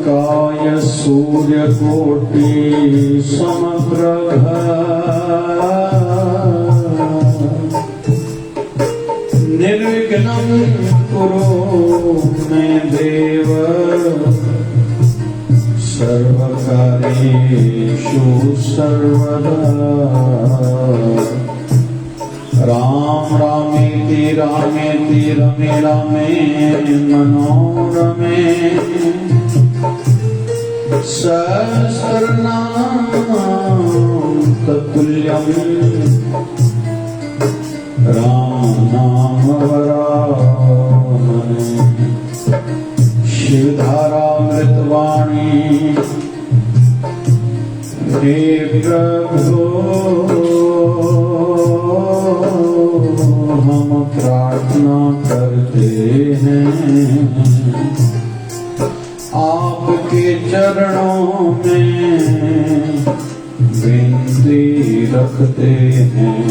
समकाय सूर्यकोटि समप्रभ निर्विघ्नं कुरु मे देव सर्वकार्येषु सर्वदा। राम रामेति रामेति रमे रामे मनोरमे सहस्रनाम तत्तुल्यं राम नाम वरानने। शिवधारामृतवाणी हे प्रभु हम प्रार्थना करते हैं, आपके चरणों में विनती रखते हैं।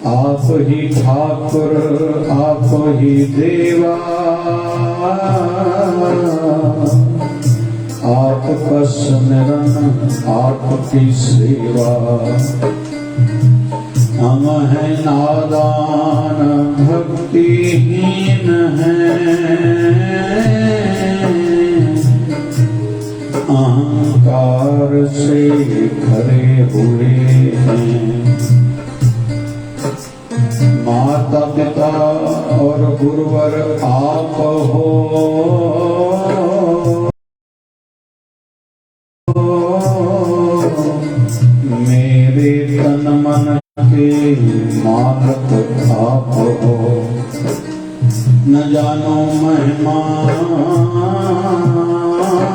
आप ही ठाकुर आप ही देवा, आपका स्मरण आपकी सेवा। हम हैं नादान भक्तिहीन हैं, अहंकार से भरे हुए हैं। माता पिता और गुरुवर आप हो, मेरे तन मन के मालिक आप हो। न जानो महिमा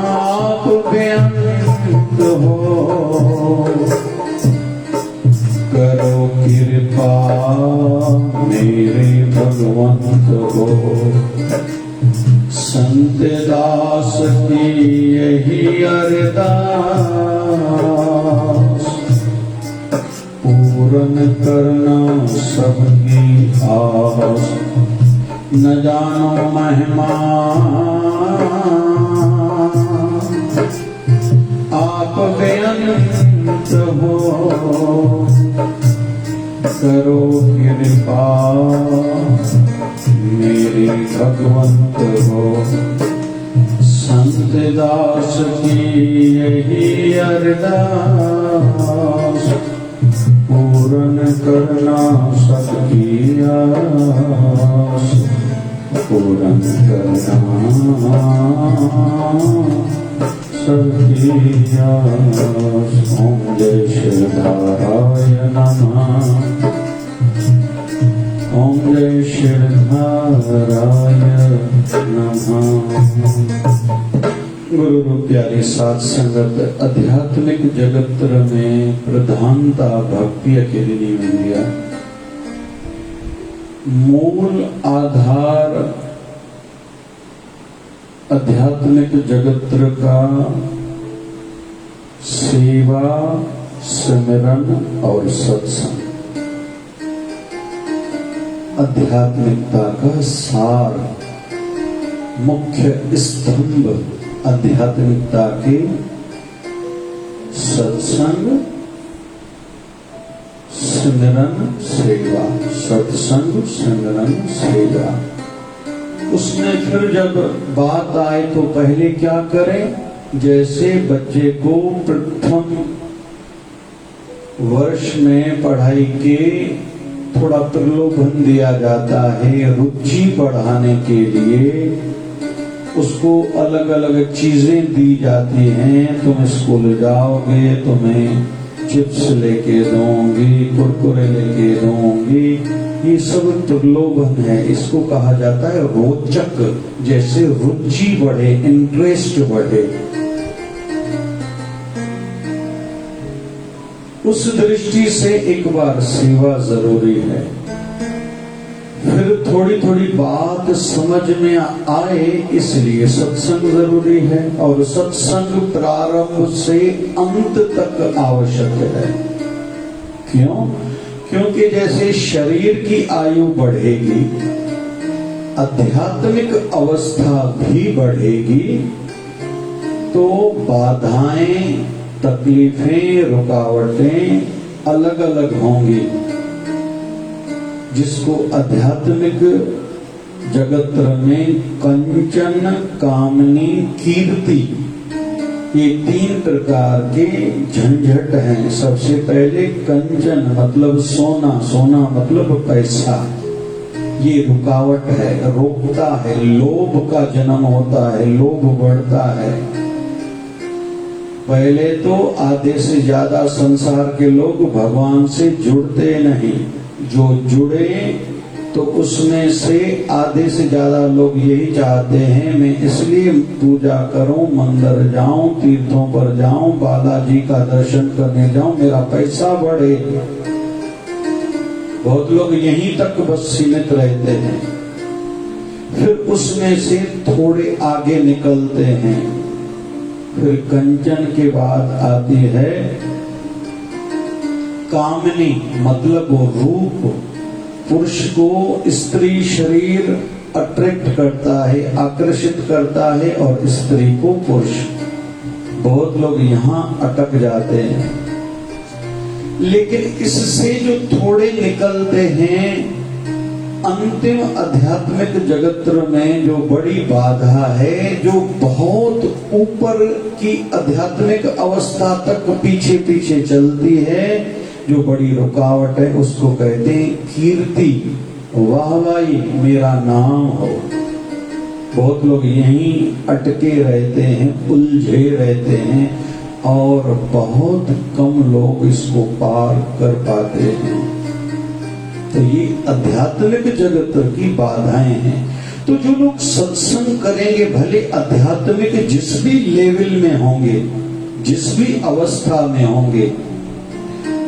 आप बेअंत हो, करो कृपा मेरे भगवंत हो। संत दास की यही अरदास, पूर्ण करना सबकी आस। न जानो महिमा आप बेअंत हो, करो कृपा मेरे भगवंत हो। संत दास की यही अरदास, पूर्ण करना सबकी आस। पूर्ण करना सबकी आस। ओम जय शिवधाराय नमः। ओम जय शिवधाराय नमः। गुरु रूप प्यारी साध संगत आध्यात्मिक जगत में प्रधानता भक्ति के लिए दिया। मूल आधार आध्यात्मिक जगत का सेवा सिमरन और सत्संग, आध्यात्मिकता का सार, मुख्य स्तंभ आध्यात्मिकता के सत्संग सिमरन सेवा। सत्संग सिमरन सेवा। उसमें फिर जब बात आए तो पहले क्या करें? जैसे बच्चे को प्रथम वर्ष में पढ़ाई के थोड़ा प्रलोभन दिया जाता है, रुचि बढ़ाने के लिए उसको अलग अलग चीजें दी जाती हैं। तुम स्कूल जाओगे, तुम्हें चिप्स लेके दूंगी, कुरकुरे लेके दूंगी, ये सब प्रलोभन है। इसको कहा जाता है रोचक। जैसे रुचि बढ़े, इंटरेस्ट बढ़े, उस दृष्टि से एक बार सेवा जरूरी है। फिर थोड़ी थोड़ी बात समझ में आए, इसलिए सत्संग जरूरी है। और सत्संग प्रारंभ से अंत तक आवश्यक है। क्यों? क्योंकि जैसे शरीर की आयु बढ़ेगी, आध्यात्मिक अवस्था भी बढ़ेगी, तो बाधाएं, तकलीफें, रुकावटें अलग अलग होंगी। जिसको आध्यात्मिक जगत में कंचन, कामनी, कीर्ति, ये 3 प्रकार के झंझट हैं। सबसे पहले कंचन मतलब सोना, सोना मतलब पैसा, ये रुकावट है, रोकता है, लोभ का जन्म होता है, लोभ बढ़ता है। पहले तो आधे से ज्यादा संसार के लोग भगवान से जुड़ते नहीं, जो जुड़े तो उसमें से आधे से ज्यादा लोग यही चाहते हैं मैं इसलिए पूजा करूं, मंदिर जाऊं, तीर्थों पर जाऊं, बालाजी का दर्शन करने जाऊं, मेरा पैसा बढ़े। बहुत लोग यहीं तक बस सीमित रहते हैं। फिर उसमें से थोड़े आगे निकलते हैं। फिर कंचन के बाद आती है कामनी, मतलब वो रूप, पुरुष को स्त्री शरीर अट्रैक्ट करता है, आकर्षित करता है, और स्त्री को पुरुष। बहुत लोग यहाँ अटक जाते हैं। लेकिन इससे जो थोड़े निकलते हैं, अंतिम आध्यात्मिक जगत में जो बड़ी बाधा है, जो बहुत ऊपर की आध्यात्मिक अवस्था तक पीछे पीछे चलती है, जो बड़ी रुकावट है, उसको कहते हैं कीर्ति, वाहवाही, मेरा नाम हो। बहुत लोग यहीं अटके रहते हैं, उलझे रहते हैं, और बहुत कम लोग इसको पार कर पाते हैं। तो ये आध्यात्मिक जगत की बाधाएं हैं। तो जो लोग सत्संग करेंगे, भले आध्यात्मिक जिस भी लेवल में होंगे, जिस भी अवस्था में होंगे,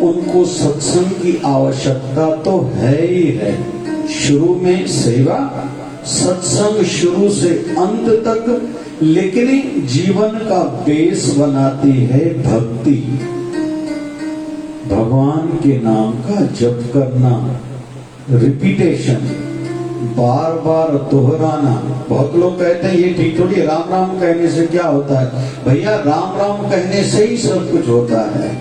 उनको सत्संग की आवश्यकता तो है ही है। शुरू में सेवा, सत्संग शुरू से अंत तक, लेकिन जीवन का बेस बनाती है भक्ति, भगवान के नाम का जप करना, रिपीटेशन, बार बार दोहराना। बहुत लोग कहते हैं ये ठीक थोड़ी, राम राम कहने से क्या होता है? भैया राम राम कहने से ही सब कुछ होता है।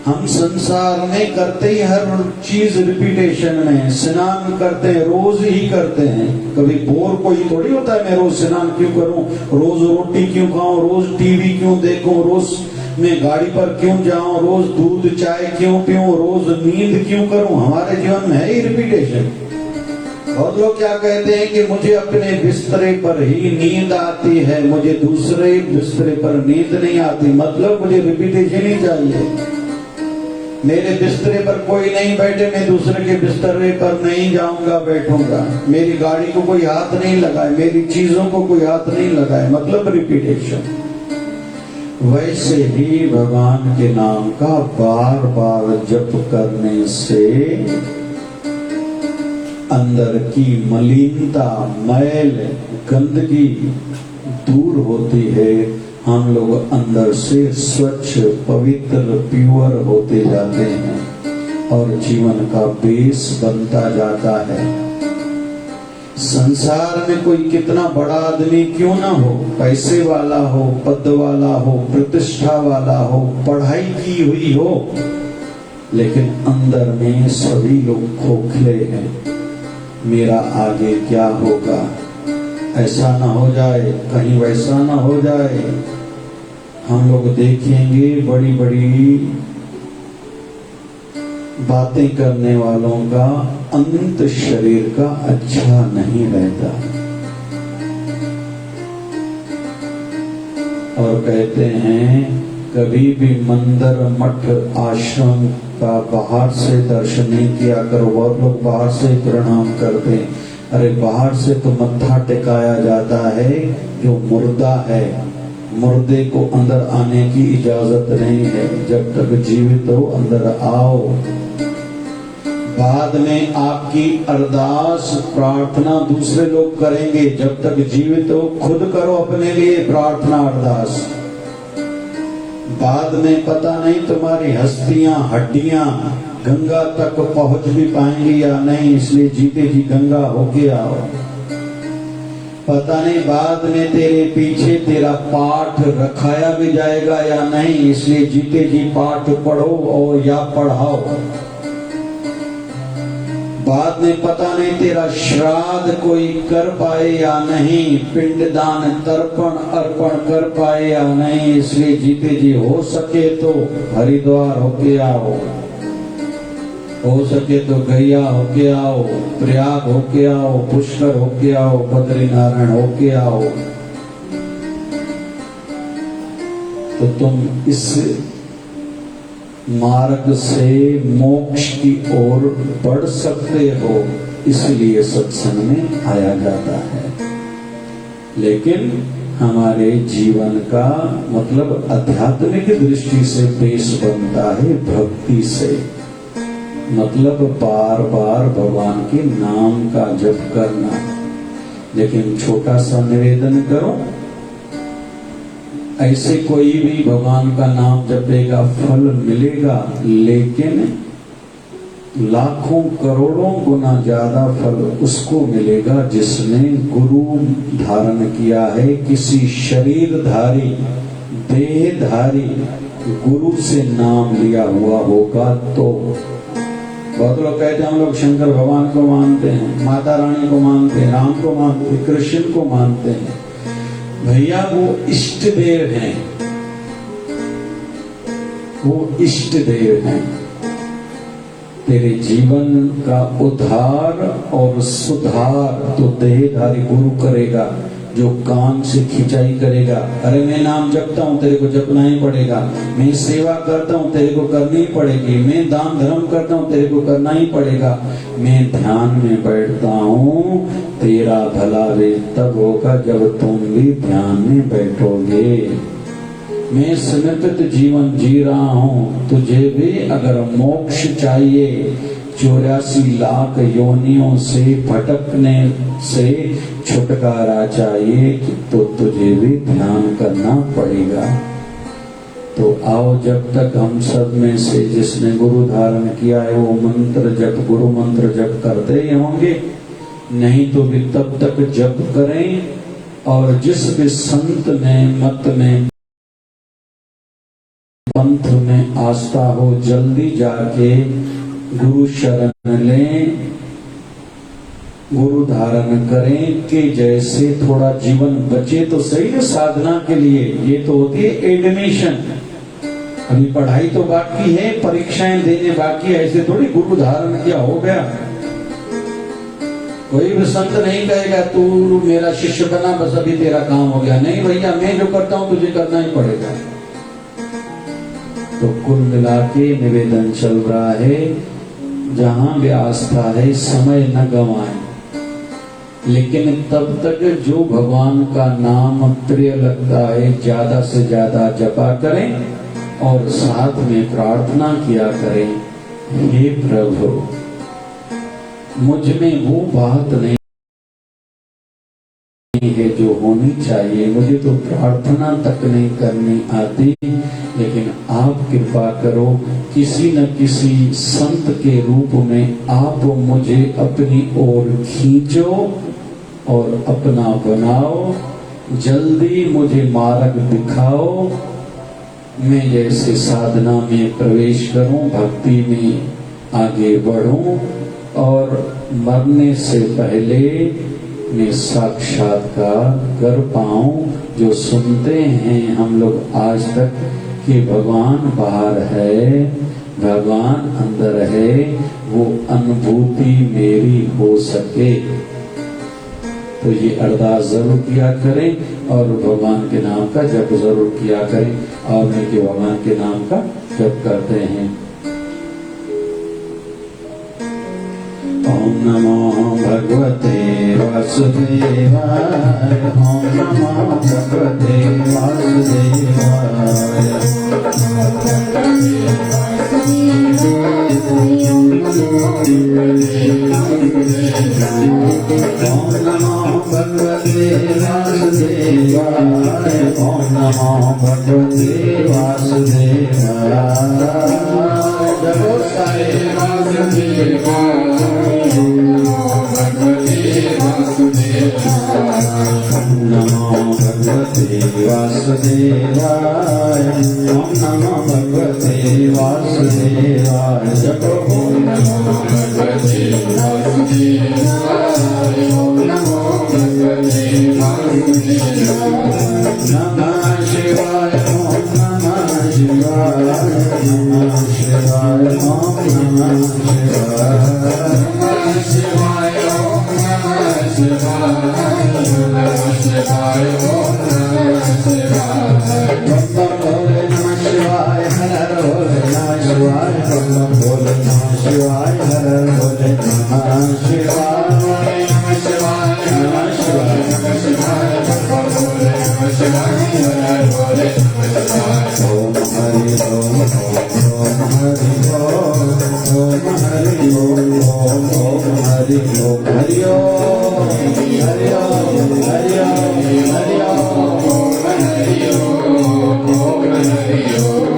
हम संसार में करते ही हर चीज रिपीटेशन में, स्नान करते हैं, रोज ही करते हैं। कभी बोर कोई थोड़ी होता है मैं रोज स्नान क्यों करूं, रोज रोटी क्यों खाऊं, रोज टीवी क्यों देखूं, रोज मैं गाड़ी पर क्यों जाऊं, रोज दूध चाय क्यों पीऊं, रोज नींद क्यों करूं। हमारे जीवन में है ही रिपीटेशन। बहुत लोग क्या कहते हैं कि मुझे अपने बिस्तरे पर ही नींद आती है, मुझे दूसरे बिस्तरे पर नींद नहीं आती। मतलब मुझे रिपीटेशन ही चाहिए। मेरे बिस्तरे पर कोई नहीं बैठे, मैं दूसरे के बिस्तरे पर नहीं जाऊंगा, बैठूंगा। मेरी गाड़ी को कोई हाथ नहीं लगाए, मेरी चीजों को कोई हाथ नहीं लगाए, मतलब रिपीटेशन। वैसे ही भगवान के नाम का बार बार जप करने से अंदर की मलिनता, मैल, गंदगी दूर होती है। हम लोग अंदर से स्वच्छ, पवित्र, प्योर होते जाते हैं और जीवन का बेस बनता जाता है। संसार में कोई कितना बड़ा आदमी क्यों ना हो, पैसे वाला हो, पद वाला हो, प्रतिष्ठा वाला हो, पढ़ाई की हुई हो, लेकिन अंदर में सभी लोग खोखले हैं। मेरा आगे क्या होगा, ऐसा ना हो जाए, कहीं वैसा ना हो जाए। हम लोग देखेंगे बड़ी बड़ी बातें करने वालों का अंत शरीर का अच्छा नहीं रहता। और कहते हैं कभी भी मंदिर, मठ, आश्रम का बाहर से दर्शन नहीं किया करो। बहुत लोग बाहर से प्रणाम करते हैं। अरे बाहर से तो मत्था टिकाया जाता है जो मुर्दा है, मुर्दे को अंदर आने की इजाजत नहीं है। जब तक जीवित हो अंदर आओ। बाद में आपकी अरदास प्रार्थना दूसरे लोग करेंगे, जब तक जीवित हो खुद करो अपने लिए प्रार्थना अरदास। बाद में पता नहीं तुम्हारी हस्तियां, हड्डियां गंगा तक पहुंच भी पाएंगी या नहीं, इसलिए जीते जी गंगा होके आओ। पता नहीं बाद में तेरे पीछे तेरा पाठ रखाया भी जाएगा या नहीं, इसलिए जीते जी पाठ पढ़ो और या पढ़ाओ। बाद में पता नहीं तेरा श्राद्ध कोई कर पाए या नहीं, पिंडदान तर्पण अर्पण कर पाए या नहीं, इसलिए जीते जी हो सके तो हरिद्वार होके आओ, हो सके तो गया होके आओ, प्रयाग होके आओ, पुष्कर होके आओ, बद्रीनारायण होके आओ। तो तुम इस मार्ग से मोक्ष की ओर बढ़ सकते हो, इसलिए सत्संग में आया जाता है। लेकिन हमारे जीवन का मतलब आध्यात्मिक दृष्टि से बेस बनता है भक्ति से, मतलब बार बार भगवान के नाम का जप करना। लेकिन छोटा सा निवेदन करो, ऐसे कोई भी भगवान का नाम जपेगा फल मिलेगा, लेकिन लाखों करोड़ों गुना ज्यादा फल उसको मिलेगा जिसने गुरु धारण किया है, किसी शरीरधारी देहधारी गुरु से नाम लिया हुआ होगा। तो बहुत लोग कहते हैं हम लोग शंकर भगवान को मानते हैं, माता रानी को मानते हैं, राम को मानते हैं, कृष्ण को मानते हैं। भैया वो इष्ट देव हैं, वो इष्ट देव हैं। तेरे जीवन का उद्धार और सुधार तो देहधारी गुरु करेगा, जो कान से खिंचाई करेगा। अरे मैं नाम जपता हूँ, तेरे को जपना ही पड़ेगा। मैं सेवा करता हूँ, तेरे को करनी ही पड़ेगी। मैं दान धर्म करता हूँ, तेरे को करना ही पड़ेगा। मैं ध्यान में बैठता हूँ, तेरा भला वे तब होगा जब तुम भी ध्यान में बैठोगे। मैं समर्पित जीवन जी रहा हूँ, तुझे भी अगर मोक्ष चाहिए, 84 लाख योनियों से भटकने से छुटकारा चाहिए, तो तुझे भी ध्यान करना पड़ेगा। तो आओ, जब तक हम सब में से जिसने गुरु धारण किया है वो मंत्र जप, गुरु मंत्र जप करते ही होंगे, नहीं तो भी तब तक जप करें। और जिस भी संत में मत में पंथ में आस्था हो, जल्दी जाके गुरु शरण लें, गुरु धारण करें कि जैसे थोड़ा जीवन बचे तो सही है साधना के लिए। ये तो होती है एडमिशन, अभी पढ़ाई तो बाकी है, परीक्षाएं देने बाकी है। ऐसे थोड़ी गुरु धारण किया हो गया। कोई भी संत नहीं कहेगा तू मेरा शिष्य बना बस अभी तेरा काम हो गया। नहीं भैया, मैं जो करता हूं तुझे करना ही पड़ेगा। तो कुल मिला के निवेदन चल रहा है, जहां भी आस्था है समय न गंवाएं, लेकिन तब तक जो भगवान का नाम प्रिय लगता है ज्यादा से ज्यादा जपा करें और साथ में प्रार्थना किया करें, हे प्रभु मुझ में वो बात नहीं है जो होनी चाहिए, मुझे तो प्रार्थना तक नहीं करनी आती, लेकिन आप कृपा करो, किसी न किसी संत के रूप में आप मुझे अपनी ओर खींचो और अपना बनाओ, जल्दी मुझे मार्ग दिखाओ। मैं जैसे साधना में प्रवेश करूं, भक्ति में आगे बढ़ूं और मरने से पहले में साक्षात्कार कर पाऊं। जो सुनते हैं हम लोग आज तक कि भगवान बाहर है, भगवान अंदर है, वो अनुभूति मेरी हो सके। तो ये अरदास जरूर किया करें और भगवान के नाम का जप जरूर किया करें। और मैं के भगवान के नाम का जप करते हैं। ओम नमो भगवते वासुदेवाय, ओम नमो भगवते वासुदेवाय। ओम नमो भगवते वासुदेवाय, ओम नमो भगवते वासुदेवाय। जगो सारे वासुदेवाय, भगवते वासुदेवाय। नमो भगवते वासुदेवाय, ओम नमो भगवते वासुदेवाय। जपो ओम नमो भगवते वासुदेवाय, ओम नमो भगवते वासुदेवाय। नमः शिवाय, ओम नमः शिवाय, नमः शिवाय, ओम नमः शिवाय, नमः शिवाय, ओम नमः शिवाय, नमः शिवाय, ओम नमः शिवाय। बम बम भोले नमः शिवाय, हर हर भोले नमः शिवाय, बम बम भोले नमः शिवाय, हर हर भोले नमः शिवाय, नमः शिवाय, नमः शिवाय, नमः शिवाय, बम बम भोले नमः शिवाय, हर हर भोले नमः शिवाय। ओम हरि ओम, ओम हरि ओम, ओम हरि ओम, ओम हरि ओम। हरि ओम, हरि ओम, हरि ओम, हरि ओम, हरि ओम।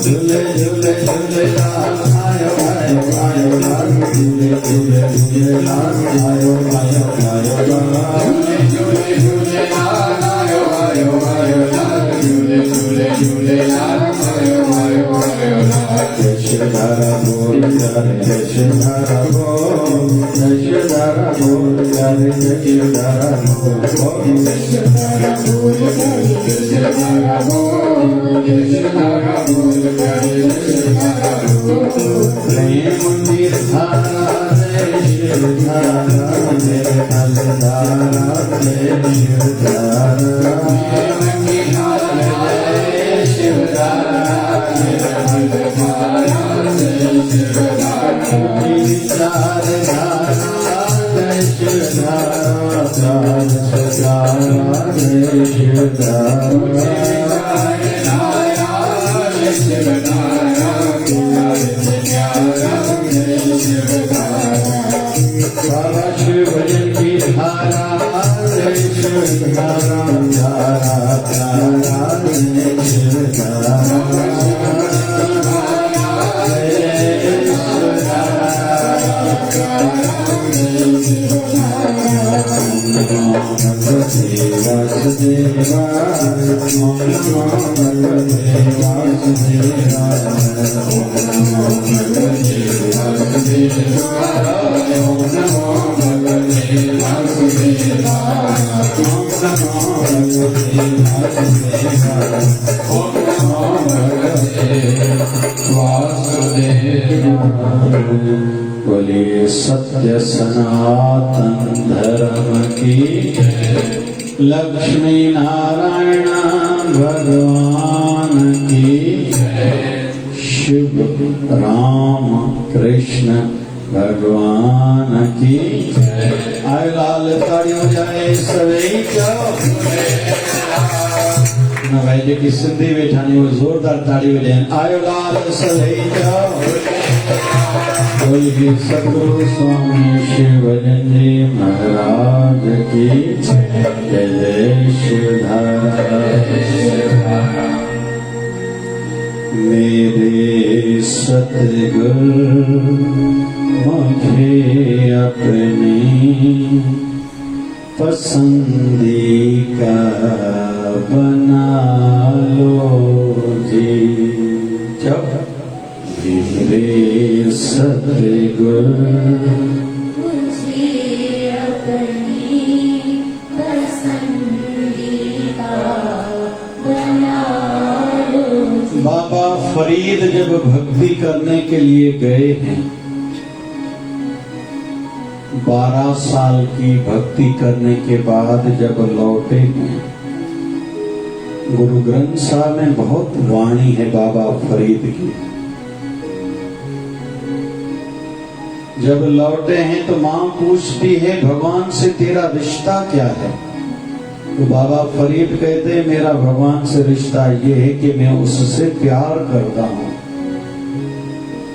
झूले झूले झूले लाल आयो आयो आयो लाल, झूले झूले झूले लाल आयो आयो आयो लाल, झूले झूले लाल आयो आयो आयो लाल, झूले झूले झूले लाल आयो आयो आयो लाल। यशोधारा बोल जय यशोधारा बोल, यशोधारा बोल जय यशोधारा बोल, यशोधारा बोल जय यशोधारा बोल, यशोधारा बोल जय यशोधारा बोल। प्रेम निर्धारा जय शिवधारा, जय अलधारा जय शिवधारा, प्रेम निर्धारा जय शिवधारा, जय अलधारा जय शिवधारा, विचार धारा जय शिवधारा, चार सदारा जय शिवधारा, बाबा शिव भजन की धारा जय शिवधारा, धारा धारा जय शिवधारा, वासुदेवाय, ओम नमो भगवते वासुदेवाय, ओम नमो भगवते वासुदेवाय, ओम नमो भगवते वासुदेवाय, ओम नमो भगवते वासुदेवाय, ओम नमो भगवते वासुदेवाय। बोलिए सत्य सनातन धर्म की, लक्ष्मी नारायण भगवान की, शिव राम कृष्ण भगवान की। आए लाल ताड़ी हो जाए सभी जाओ ना भाई जी की सिंधी बैठानी वो जोरदार ताड़ी हो जाए। आयो लाल सभी जाओ। बोलिए सतगुरु स्वामी शिवजन जी महाराज की जय जय शिवधारा। मेरे सतगुरु मुझे अपनी पसंदी का बना लो जी। जब मेरे सतगुरु मुझे अपनी पसंदी का बना लो। बाबा फरीद जब भक्ति करने के लिए गए हैं, 12 साल की भक्ति करने के बाद जब लौटे हैं, गुरु ग्रंथ साहब में बहुत वाणी है बाबा फरीद की। जब लौटे हैं तो मां पूछती है भगवान से तेरा रिश्ता क्या है? तो बाबा फरीद कहते हैं मेरा भगवान से रिश्ता ये है कि मैं उससे प्यार करता हूँ।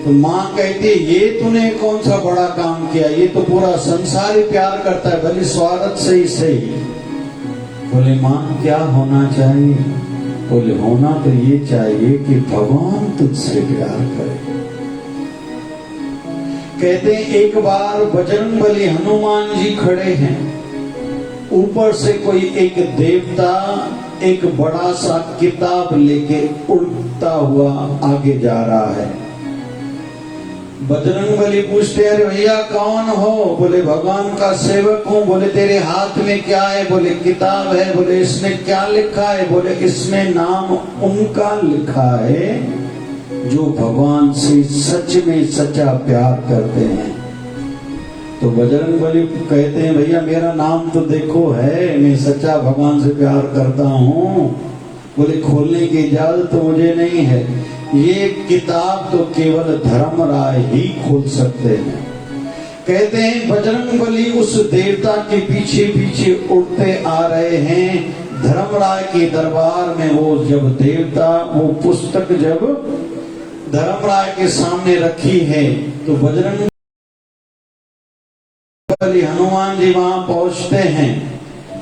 तो माँ कहती है ये तूने कौन सा बड़ा काम किया, ये तो पूरा संसार ही प्यार करता है, भले स्वार्थ से ही सही। बोले माँ क्या होना चाहिए? बोले होना तो ये चाहिए कि भगवान तुझसे प्यार करे। कहते हैं एक बार बजरंगबली हनुमान जी खड़े हैं, ऊपर से कोई एक देवता एक बड़ा सा किताब लेके उड़ता हुआ आगे जा रहा है। बजरंगबली पूछते अरे भैया कौन हो? बोले भगवान का सेवक हूँ। बोले तेरे हाथ में क्या है? बोले किताब है। बोले इसमें क्या लिखा है? बोले इसमें नाम उनका लिखा है जो भगवान से सच में सच्चा प्यार करते हैं। तो बजरंगबली कहते हैं भैया मेरा नाम तो देखो है, मैं सच्चा भगवान से प्यार करता हूँ। बोले खोलने की इजाजत तो मुझे नहीं है, ये किताब तो केवल धर्मराय ही खोल सकते हैं। कहते हैं बजरंगबली उस देवता के पीछे पीछे उड़ते आ रहे हैं। धर्मराय के दरबार में वो जब देवता वो पुस्तक जब धर्मराय के सामने रखी है तो बजरंग हनुमान जी वहां पहुंचते हैं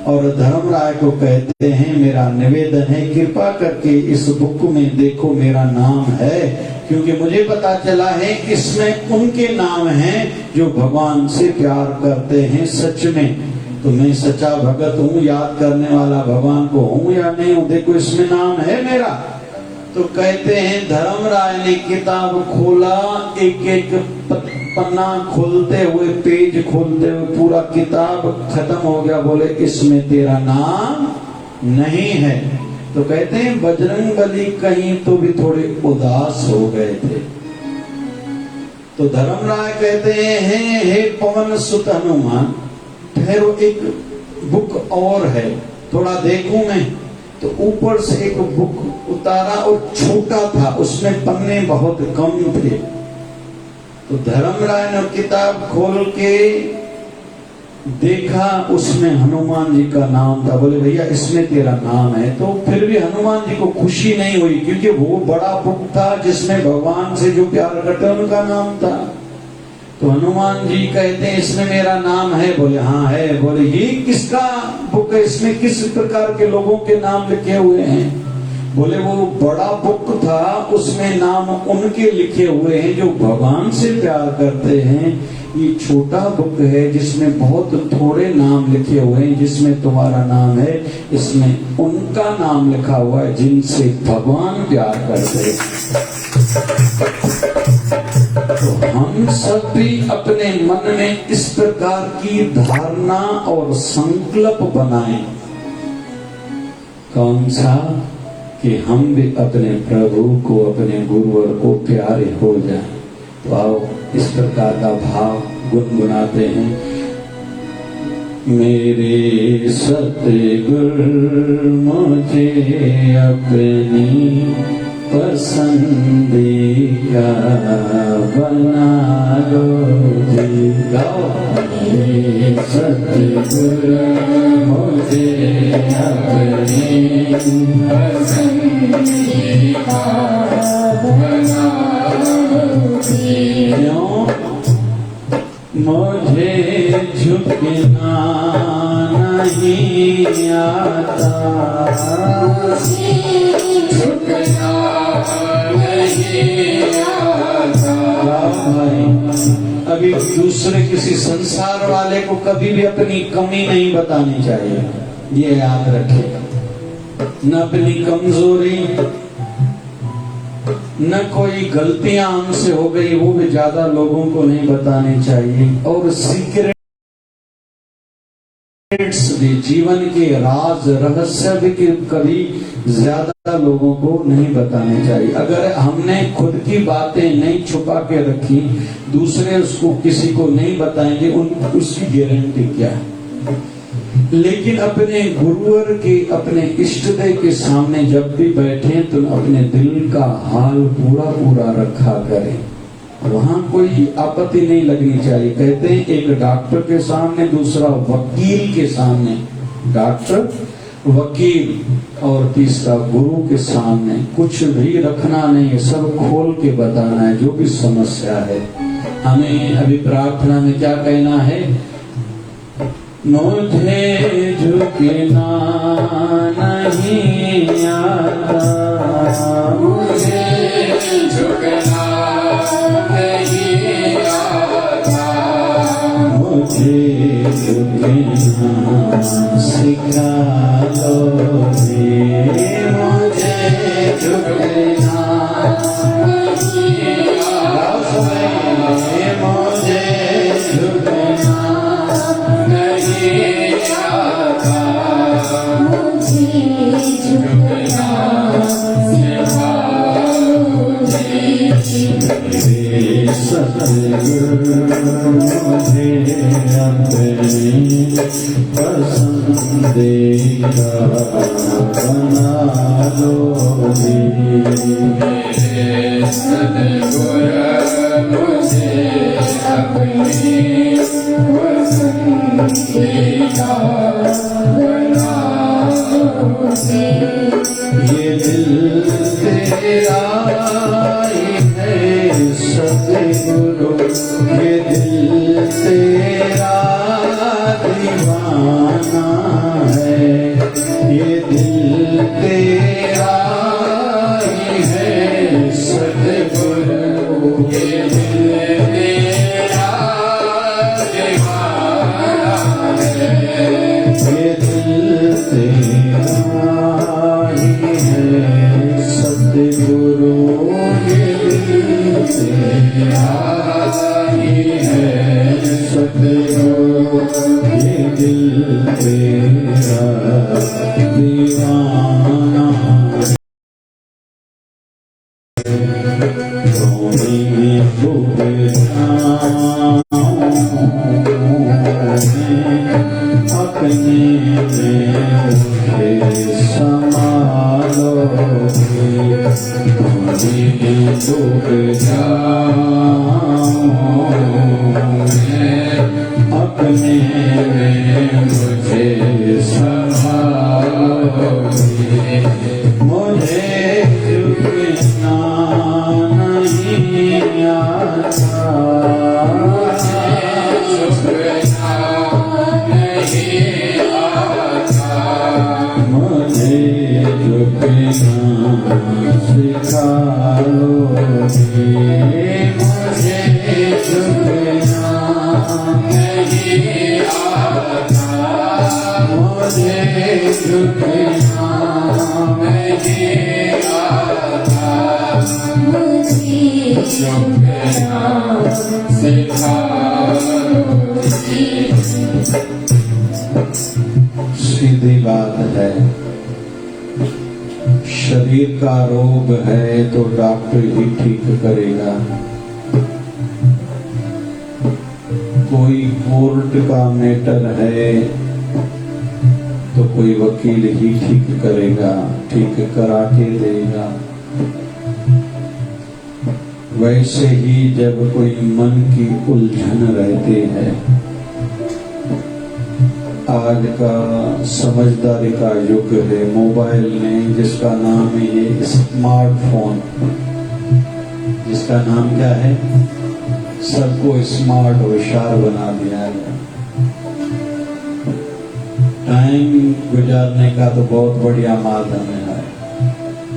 और धर्मराय को कहते हैं मेरा निवेदन है कृपा करके इस बुक में देखो मेरा नाम है, क्योंकि मुझे पता चला है इसमें उनके नाम हैं जो भगवान से प्यार करते हैं सच में। तो मैं सच्चा भगत हूँ, याद करने वाला भगवान को हूँ या नहीं हूँ, देखो इसमें नाम है मेरा। तो कहते हैं धर्मराय ने किताब खोला, एक एक पन्ना खोलते हुए पेज खोलते हुए पूरा किताब खत्म हो गया। बोले इसमें तेरा नाम नहीं है। तो कहते हैं बजरंगबली कहीं तो भी थोड़े उदास हो गए थे। तो धर्मराय कहते हैं हे पवन सुत हनुमान ठहरो, एक बुक और है, थोड़ा देखूं मैं। तो ऊपर से एक बुक उतारा और छोटा था, उसमें पन्ने बहुत कम थे। तो धर्मराय ने किताब खोल के देखा, उसमें हनुमान जी का नाम था। बोले भैया इसमें तेरा नाम है। तो फिर भी हनुमान जी को खुशी नहीं हुई, क्योंकि वो बड़ा बुक था जिसमें भगवान से जो प्यार करते उनका नाम था। तो हनुमान जी कहते हैं इसमें मेरा नाम है। बोले हाँ है। बोले ये किसका बुक है, इसमें किस प्रकार के लोगों के नाम लिखे हुए हैं? बोले वो बड़ा बुक था, उसमें नाम उनके लिखे हुए हैं जो भगवान से प्यार करते हैं। ये छोटा बुक है जिसमें बहुत थोड़े नाम लिखे हुए हैं, जिसमें तुम्हारा नाम है, इसमें उनका नाम लिखा हुआ है जिनसे भगवान प्यार करते हैं। तो हम सब भी अपने मन में इस प्रकार की धारणा और संकल्प बनाएं। कौन सा? कि हम भी अपने प्रभु को अपने गुरुवर को प्यारे हो जाएं। तो आओ इस प्रकार का भाव गुनगुनाते हैं। मेरे सतगुरु मुझे अपनी पसंदीदा बना लो जी। गाओ मेरे सतगुरु मुझे अपनी पसंदीदा बना लो जी। क्यों? मुझे झुकना नहीं आता, झुकना नहीं आता। भाई अभी दूसरे किसी संसार वाले को कभी भी अपनी कमी नहीं बतानी चाहिए, ये याद रखिएगा। न अपनी कमजोरी, न कोई गलतियां हमसे हो गई वो भी ज्यादा लोगों को नहीं बतानी चाहिए। और सीक्रेट्स भी, जीवन के राज रहस्य भी कभी ज्यादा लोगों को नहीं बताने चाहिए। अगर हमने खुद की बातें नहीं छुपा के रखी, दूसरे उसको किसी को नहीं बताएंगे, उसकी गारंटी क्या है? लेकिन अपने गुरुवर के, अपने इष्ट देव के सामने जब भी बैठे तो अपने दिल का हाल पूरा पूरा रखा करें, वहां कोई आपत्ति नहीं लगनी चाहिए। कहते हैं एक डॉक्टर के सामने, दूसरा वकील के सामने, डॉक्टर वकील, और तीसरा गुरु के सामने कुछ भी रखना नहीं है, सब खोल के बताना है जो भी समस्या है। हमें अभी प्रार्थना में क्या कहना है? मुझे झुकना नहीं आता, मुझे झुकना नहीं आता, मुझे झुकना संभालोगे। मुझे अपनी पसंदीदा बनाओगे। ये दिल तेरा ही है सतगुरु, ये दिल तेरा दीवाना है, ये दिल तेरा ही है सतगुरु, ये दिल तेरा दीवाना है, ये दिल तेरा ही है सतगुरु, ये दिल तेरा ही है सतगुरु, ये दिल तेरा दीवाना रोमी में डूब जाऊं अपने में मुझे संभालोगे। रोमी में डूब जाऊं अपने में मुझे संभालोगे। मुझे झुकना नहीं आता, मुझे झुकना सिखा लोगे। मुझे झुकना नहीं आता, मुझे झुकना नहीं आता, मुझे झुकना सिखा लोगे। सीधी बात है, शरीर का रोग है तो डॉक्टर ही ठीक करेगा, कोई कोर्ट का मैटर है तो कोई वकील ही ठीक करेगा, ठीक करा के देगा। वैसे ही जब कोई मन की उलझन रहती है, आज का समझदारी का युग है, मोबाइल ने जिसका नाम है ये स्मार्टफोन, जिसका नाम क्या है, सबको स्मार्ट होशियार बना दिया है। टाइम गुजारने का तो बहुत बढ़िया माध्यम है।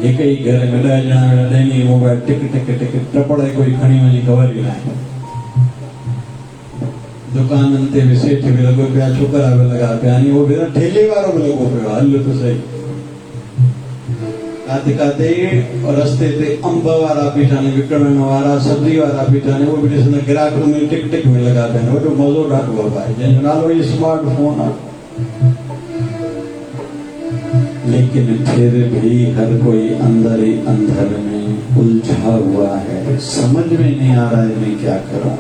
एक ही घर में रह जाना नहीं, मोबाइल टिक टिक टिक टपड़े कोई खड़ी वनी खबर ही नहीं। दुकान अंते भी सेठ भी लगो पे छोकरा भी लगा पे आनी वो भी ठेले वालों भी लगो पे हल्लो तो सही काते काते और रस्ते ते अंब वाला पीठाने विकरण वाला सब्जी वाला पीठाने वो भी जिसने ग्राहक में टिक टिक में लगा पे वो तो मजो डाक बाबा है जन नालो ये स्मार्टफोन है। लेकिन फिर भी हर कोई अंदर ही अंदर में उलझा हुआ है, समझ में नहीं आ रहा है मैं क्या करूं।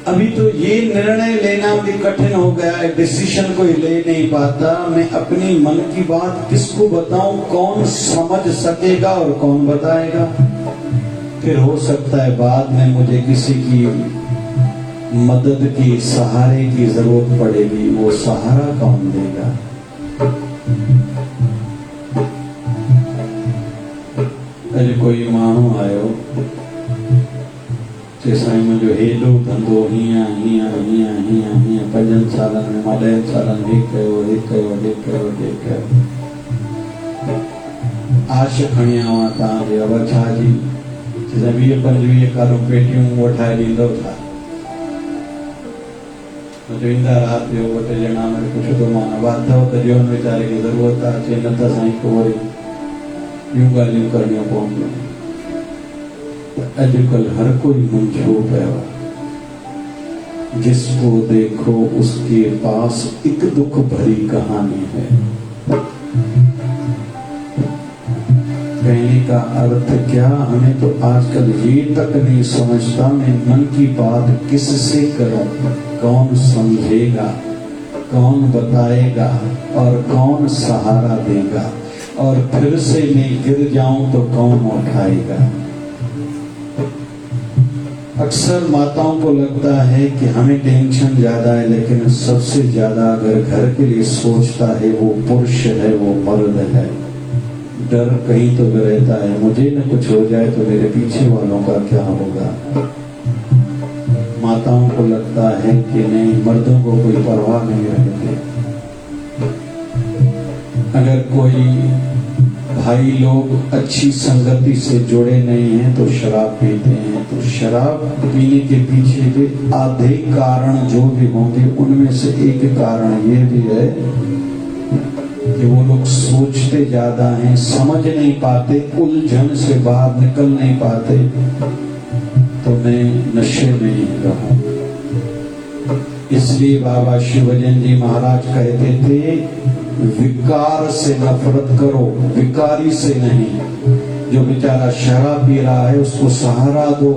अभी तो ये निर्णय लेना भी कठिन हो गया है, डिसीजन कोई ले नहीं पाता। मैं अपनी मन की बात किसको बताऊं, कौन समझ सकेगा और कौन बताएगा। फिर हो सकता है बाद में मुझे किसी की मदद की, सहारे की जरूरत पड़ेगी, वो सहारा कौन देगा। अरे कोई माण्हू आयो साईं मुंहिंजो हेॾो धंधो हीअं हीअं हीअं हीअं हीअं 5 सालनि में मां 10 सालनि में हे कयो। आश खणी आवां तव्हांजे अब छा जी 20-25 कारूं पेटियूं वठाए ॾींदव छा। मुंहिंजो ईंदा राति जो 2 ॼणा वरी पुछंदो मां वाधव त ॾियो वीचारे खे ज़रूरत आहे, चई न त साईं को वरी ॿियूं ॻाल्हियूं करणियूं पवंदियूं। आजकल हर कोई मुंझो गया, जिसको देखो उसके पास एक दुख भरी कहानी है। कहने का अर्थ क्या, हमें तो आजकल ये तक नहीं समझता मैं मन की बात किससे करूं, कौन समझेगा, कौन बताएगा और कौन सहारा देगा। और फिर से मैं गिर जाऊं तो कौन उठाएगा। अक्सर माताओं को लगता है कि हमें टेंशन ज्यादा है, लेकिन सबसे ज्यादा अगर घर के लिए सोचता है वो पुरुष है, वो मर्द है। डर कहीं तो रहता है, मुझे न कुछ हो जाए तो मेरे पीछे वालों का क्या होगा। माताओं को लगता है कि नहीं, मर्दों को कोई परवाह नहीं रहती। अगर कोई भाई लोग अच्छी संगति से जुड़े नहीं हैं तो शराब पीते हैं, तो शराब पीने के पीछे भी आधे कारण जो भी होंगे, उनमें से एक कारण ये भी है कि वो लोग सोचते ज्यादा हैं, समझ नहीं पाते, उलझन से बाहर निकल नहीं पाते। तो मैं नशे में ही रहूं। इसलिए बाबा शिवजन जी महाराज कहते थे, विकार से नफरत करो, विकारी से नहीं। जो बेचारा शराब पी रहा है उसको सहारा दो।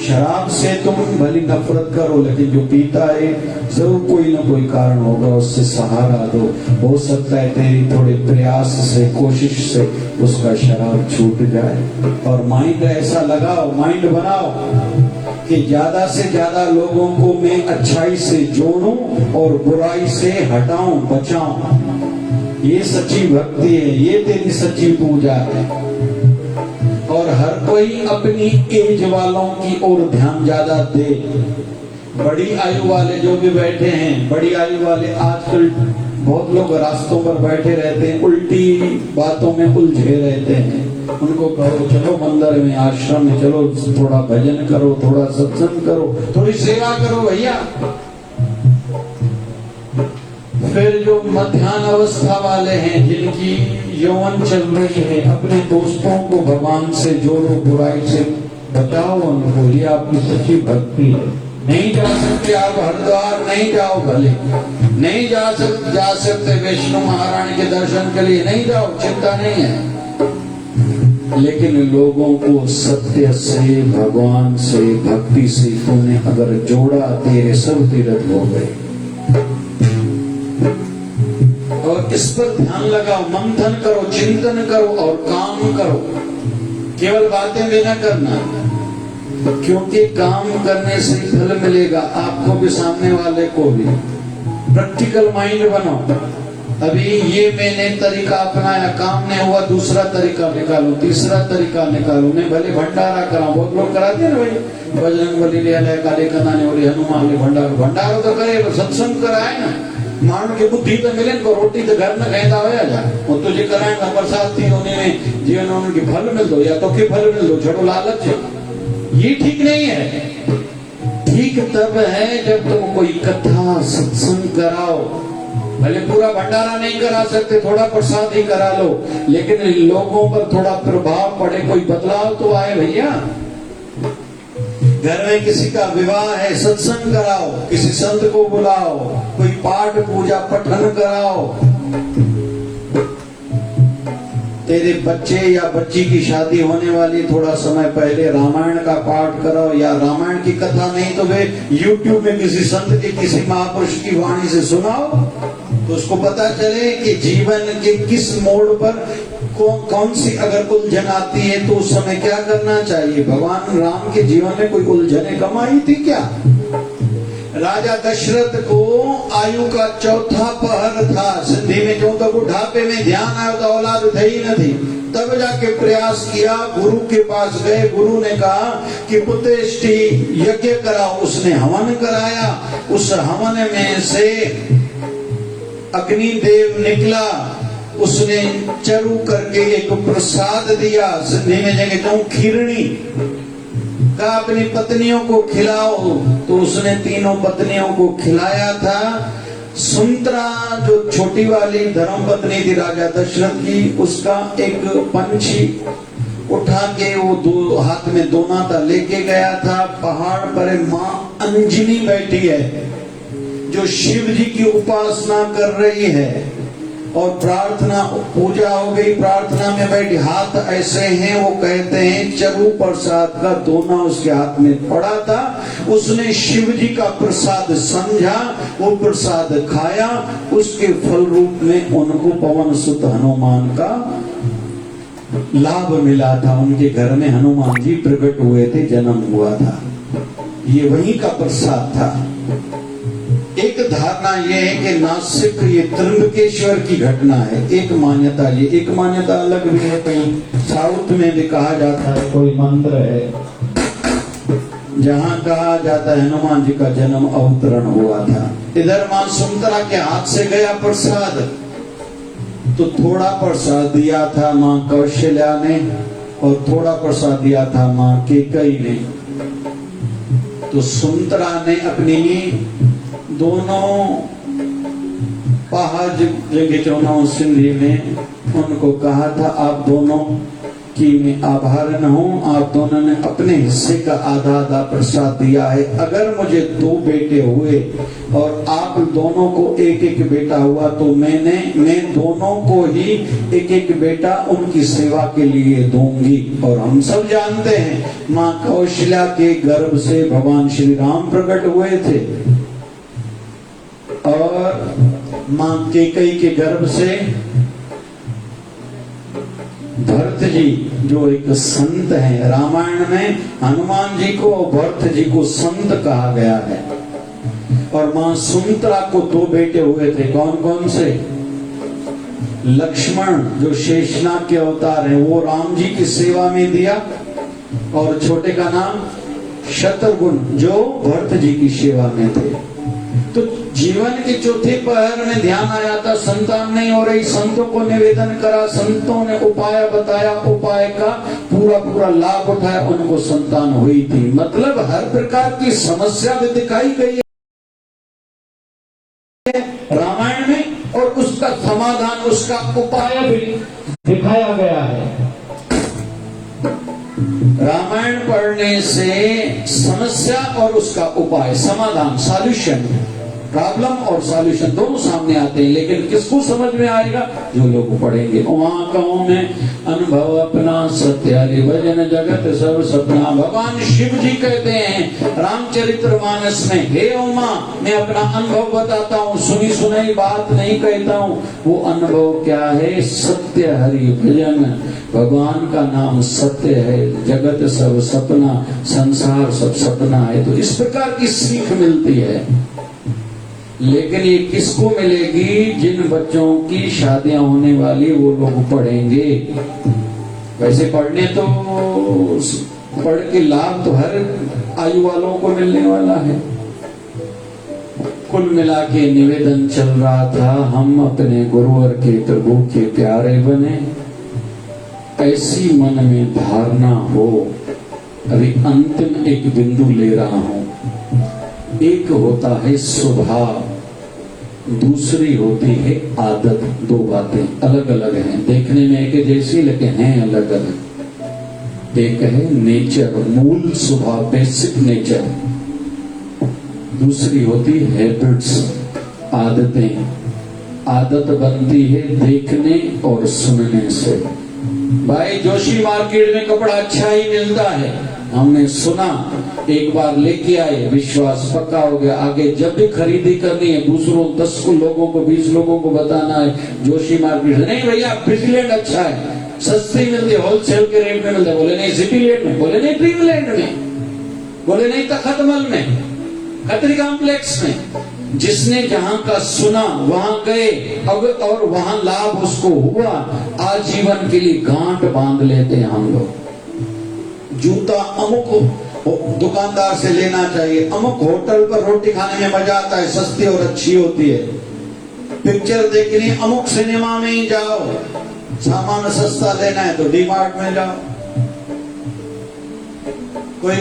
शराब से तुम भली नफरत करो, लेकिन जो पीता है जरूर कोई ना कोई कारण होगा, उससे सहारा दो। हो सकता है तेरी थोड़े प्रयास से, कोशिश से उसका शराब छूट जाए। और माइंड ऐसा लगाओ, माइंड बनाओ कि ज्यादा से ज्यादा लोगों को मैं अच्छाई से जोड़ूं और बुराई से हटाऊं, बचाऊं। ये सच्ची भक्ति है, ये तेरी सच्ची पूजा है। और हर कोई अपनी एज वालों की ओर ध्यान ज्यादा दे। बड़ी आयु वाले जो भी बैठे हैं, बड़ी आयु वाले आजकल बहुत लोग रास्तों पर बैठे रहते हैं, उल्टी बातों में उलझे रहते हैं। उनको कहो चलो मंदिर में, आश्रम में चलो, थोड़ा भजन करो, थोड़ा सत्संग करो, थोड़ी सेवा करो भैया। फिर जो मध्यान्ह अवस्था वाले हैं, जिनकी यौवन चल रही है, अपने दोस्तों को भगवान से जोड़ो, बुराई से बचाओ उनको। ये आपकी सच्ची भक्ति है। नहीं जा सकते आप हरिद्वार, नहीं जाओ भले, नहीं जा सकते वैष्णो महारानी के दर्शन के लिए, नहीं जाओ, चिंता नहीं है। लेकिन लोगों को सत्य से, भगवान से, भक्ति से तूने अगर जोड़ा, तेरे सब तीर्थ हो गए। और इस पर ध्यान लगाओ, मंथन करो, चिंतन करो और काम करो। केवल बातें भी न करना, क्योंकि काम करने से फल मिलेगा आपको भी, सामने वाले को भी। प्रैक्टिकल माइंड बनो। अभी ये मैंने तरीका अपनाया, काम नहीं हुआ, दूसरा तरीका निकालो, तीसरा तरीका निकालो। मैं भले भंडारा कराऊं, बहुत लोग कराते हैं ना भाई, बजरंगबली ले आले, काले कनाने वाले, हनुमान ले भंडारा तो करे, सत्संग कराए ना। माण्हू खे बुद्धि तो मिले, रोटी तो घर में खाईंदा हुया जा, वो तुझे कराएंगा बरसात थी, उन्हें जीवन उनके फल मिलदो या तोखे फल मिलदो, छड़ो लालच है। ये ठीक नहीं है। ठीक तब है जब तुम कोई कथा सत्संग कराओ। भले पूरा भंडारा नहीं करा सकते, थोड़ा प्रसाद ही करा लो, लेकिन लोगों पर थोड़ा प्रभाव पड़े, कोई बदलाव तो आए भैया। घर में किसी का विवाह है, सत्संग कराओ, किसी संत को बुलाओ, कोई पाठ पूजा पठन कराओ। तेरे बच्चे या बच्ची की शादी होने वाली, थोड़ा समय पहले रामायण का पाठ कराओ, या रामायण की कथा नहीं तो वे YouTube में किसी संत के, किसी महापुरुष की वाणी से सुनाओ, तो उसको पता चले कि जीवन के किस मोड़ पर कौन सी अगर उलझन आती है तो उस समय क्या करना चाहिए। भगवान राम के जीवन में कोई उलझने कम आई थी क्या? राजा दशरथ को आयु का चौथा पहर था, सिद्धि में जो तो बुढ़ापे में ध्यान आया तो औलाद थे ही न थी। तब जाके प्रयास किया, गुरु के पास गए, गुरु ने कहा कि पुत्रेष्टि यज्ञ कराओ। उसने हवन कराया, उस हवन में से अग्निदेव निकला, उसने चरु करके एक प्रसाद दिया, सिंधी में जगह कहूं खीरणी, कहा अपनी पत्नियों को खिलाओ, तो उसने तीनों पत्नियों को खिलाया था। सुंतरा जो छोटी वाली धर्म पत्नी थी राजा दशरथ की, उसका एक पंछी उठा के वो दो हाथ में दोना था लेके गया था। पहाड़ पर माँ अंजनी बैठी है जो शिव जी की उपासना कर रही है। और प्रार्थना पूजा हो गई, प्रार्थना में बैठे हाथ ऐसे हैं, वो कहते हैं चरु प्रसाद का दोना उसके हाथ में पड़ा था, उसने शिव जी का प्रसाद समझा, वो प्रसाद खाया, उसके फल रूप में उनको पवन सुत हनुमान का लाभ मिला था। उनके घर में हनुमान जी प्रकट हुए थे, जन्म हुआ था, ये वहीं का प्रसाद था। एक धारणा ये है कि नासिक ये त्र्यंबकेश्वर की घटना है, एक मान्यता ये, एक मान्यता अलग भी है। कहीं साउथ में भी कहा जाता है, कोई मंत्र है जहां कहा जाता है हनुमान जी का जन्म अवतरण हुआ था। इधर मां सुमित्रा के हाथ से गया प्रसाद, तो थोड़ा प्रसाद दिया था मां कौशल्या ने और थोड़ा प्रसाद दिया था मां कैकेयी ने। तो सुमित्रा ने अपनी दोनों पहाड़ जगह सिंधी में उनको कहा था, आप दोनों की मैं आभारन हूं, आप दोनों ने अपने हिस्से का आधा आधा प्रसाद दिया है। अगर मुझे 2 बेटे हुए और आप दोनों को एक एक बेटा हुआ तो मैं दोनों को ही एक एक बेटा उनकी सेवा के लिए दूंगी। और हम सब जानते हैं मां कौशल्या के गर्भ से भगवान श्री राम प्रकट हुए थे और मां कैकेयी के गर्भ से भरत जी जो एक संत हैं। रामायण में हनुमान जी को और भरत जी को संत कहा गया है। और मां सुमित्रा को 2 बेटे हुए थे, कौन कौन से? लक्ष्मण जो शेषनाग के अवतार हैं, वो राम जी की सेवा में दिया, और छोटे का नाम शत्रुघ्न जो भरत जी की सेवा में थे। तो जीवन के चौथे पहर में ध्यान आया था, संतान नहीं हो रही, संतों को निवेदन करा, संतों ने उपाय बताया, उपाय का पूरा लाभ उठाया, उनको संतान हुई थी। मतलब हर प्रकार की समस्या भी दिखाई गई है रामायण में, और उसका समाधान, उसका उपाय भी दिखाया गया है। रामायण पढ़ने से समस्या और उसका उपाय, समाधान, सॉल्यूशन, प्रॉब्लम और सॉल्यूशन दोनों सामने आते हैं। लेकिन किसको समझ में आएगा? जो लोग पढ़ेंगे। वहां कहूं में अनुभव अपना सत्य हरि भजन जगत सब सपना। भगवान शिव जी कहते हैं रामचरितमानस में, हे उमा मैं अपना अनुभव बताता हूँ, सुनी सुनाई बात नहीं कहता हूँ। वो अनुभव क्या है? सत्य हरि भजन। भगवान का नाम सत्य है, जगत सब सपना, संसार सब सपना है। तो इस प्रकार की सीख मिलती है। लेकिन ये किसको मिलेगी? जिन बच्चों की शादियां होने वाली वो लोग पढ़ेंगे। वैसे पढ़ने तो पढ़ के लाभ तो हर आयु वालों को मिलने वाला है। कुल मिला के निवेदन चल रहा था, हम अपने गुरुवर के प्रभु के प्यारे बने, ऐसी मन में धारणा हो। अभी अंतिम एक बिंदु ले रहा हूं। एक होता है स्वभाव, दूसरी होती है आदत। 2 बातें अलग अलग हैं, देखने में एक जैसी लेकिन हैं अलग अलग। एक है नेचर, मूल स्वभाव, बेसिक नेचर। दूसरी होती हैबिट्स, आदतें। आदत बनती है देखने और सुनने से। भाई जोशी मार्केट में कपड़ा अच्छा ही मिलता है, हमने सुना, एक बार लेके आए, विश्वास पक्का हो गया। आगे जब भी खरीदी करनी है, दूसरों 10 लोगों को 20 लोगों को बताना है जोशी मार्केट से, नहीं भैया ब्रिजलैंड अच्छा है, सस्ती मिलती है, होलसेल के रेट में मिलता है। बोले नहीं सिटीलैंड में, बोले नहीं ड्रीमलैंड में, बोले नहीं तखतमल में, खत्री कॉम्प्लेक्स में। जिसने जहां का सुना वहां गए, और वहां लाभ उसको हुआ, आजीवन के लिए गांठ बांध लेते हैं हम लोग। जूता अमुक दुकानदार से लेना चाहिए, अमुक होटल पर रोटी खाने में मजा आता है, सस्ती और अच्छी होती है। पिक्चर देखनी अमुक सिनेमा में ही जाओ, सामान सस्ता लेना है तो डी मार्ट में जाओ।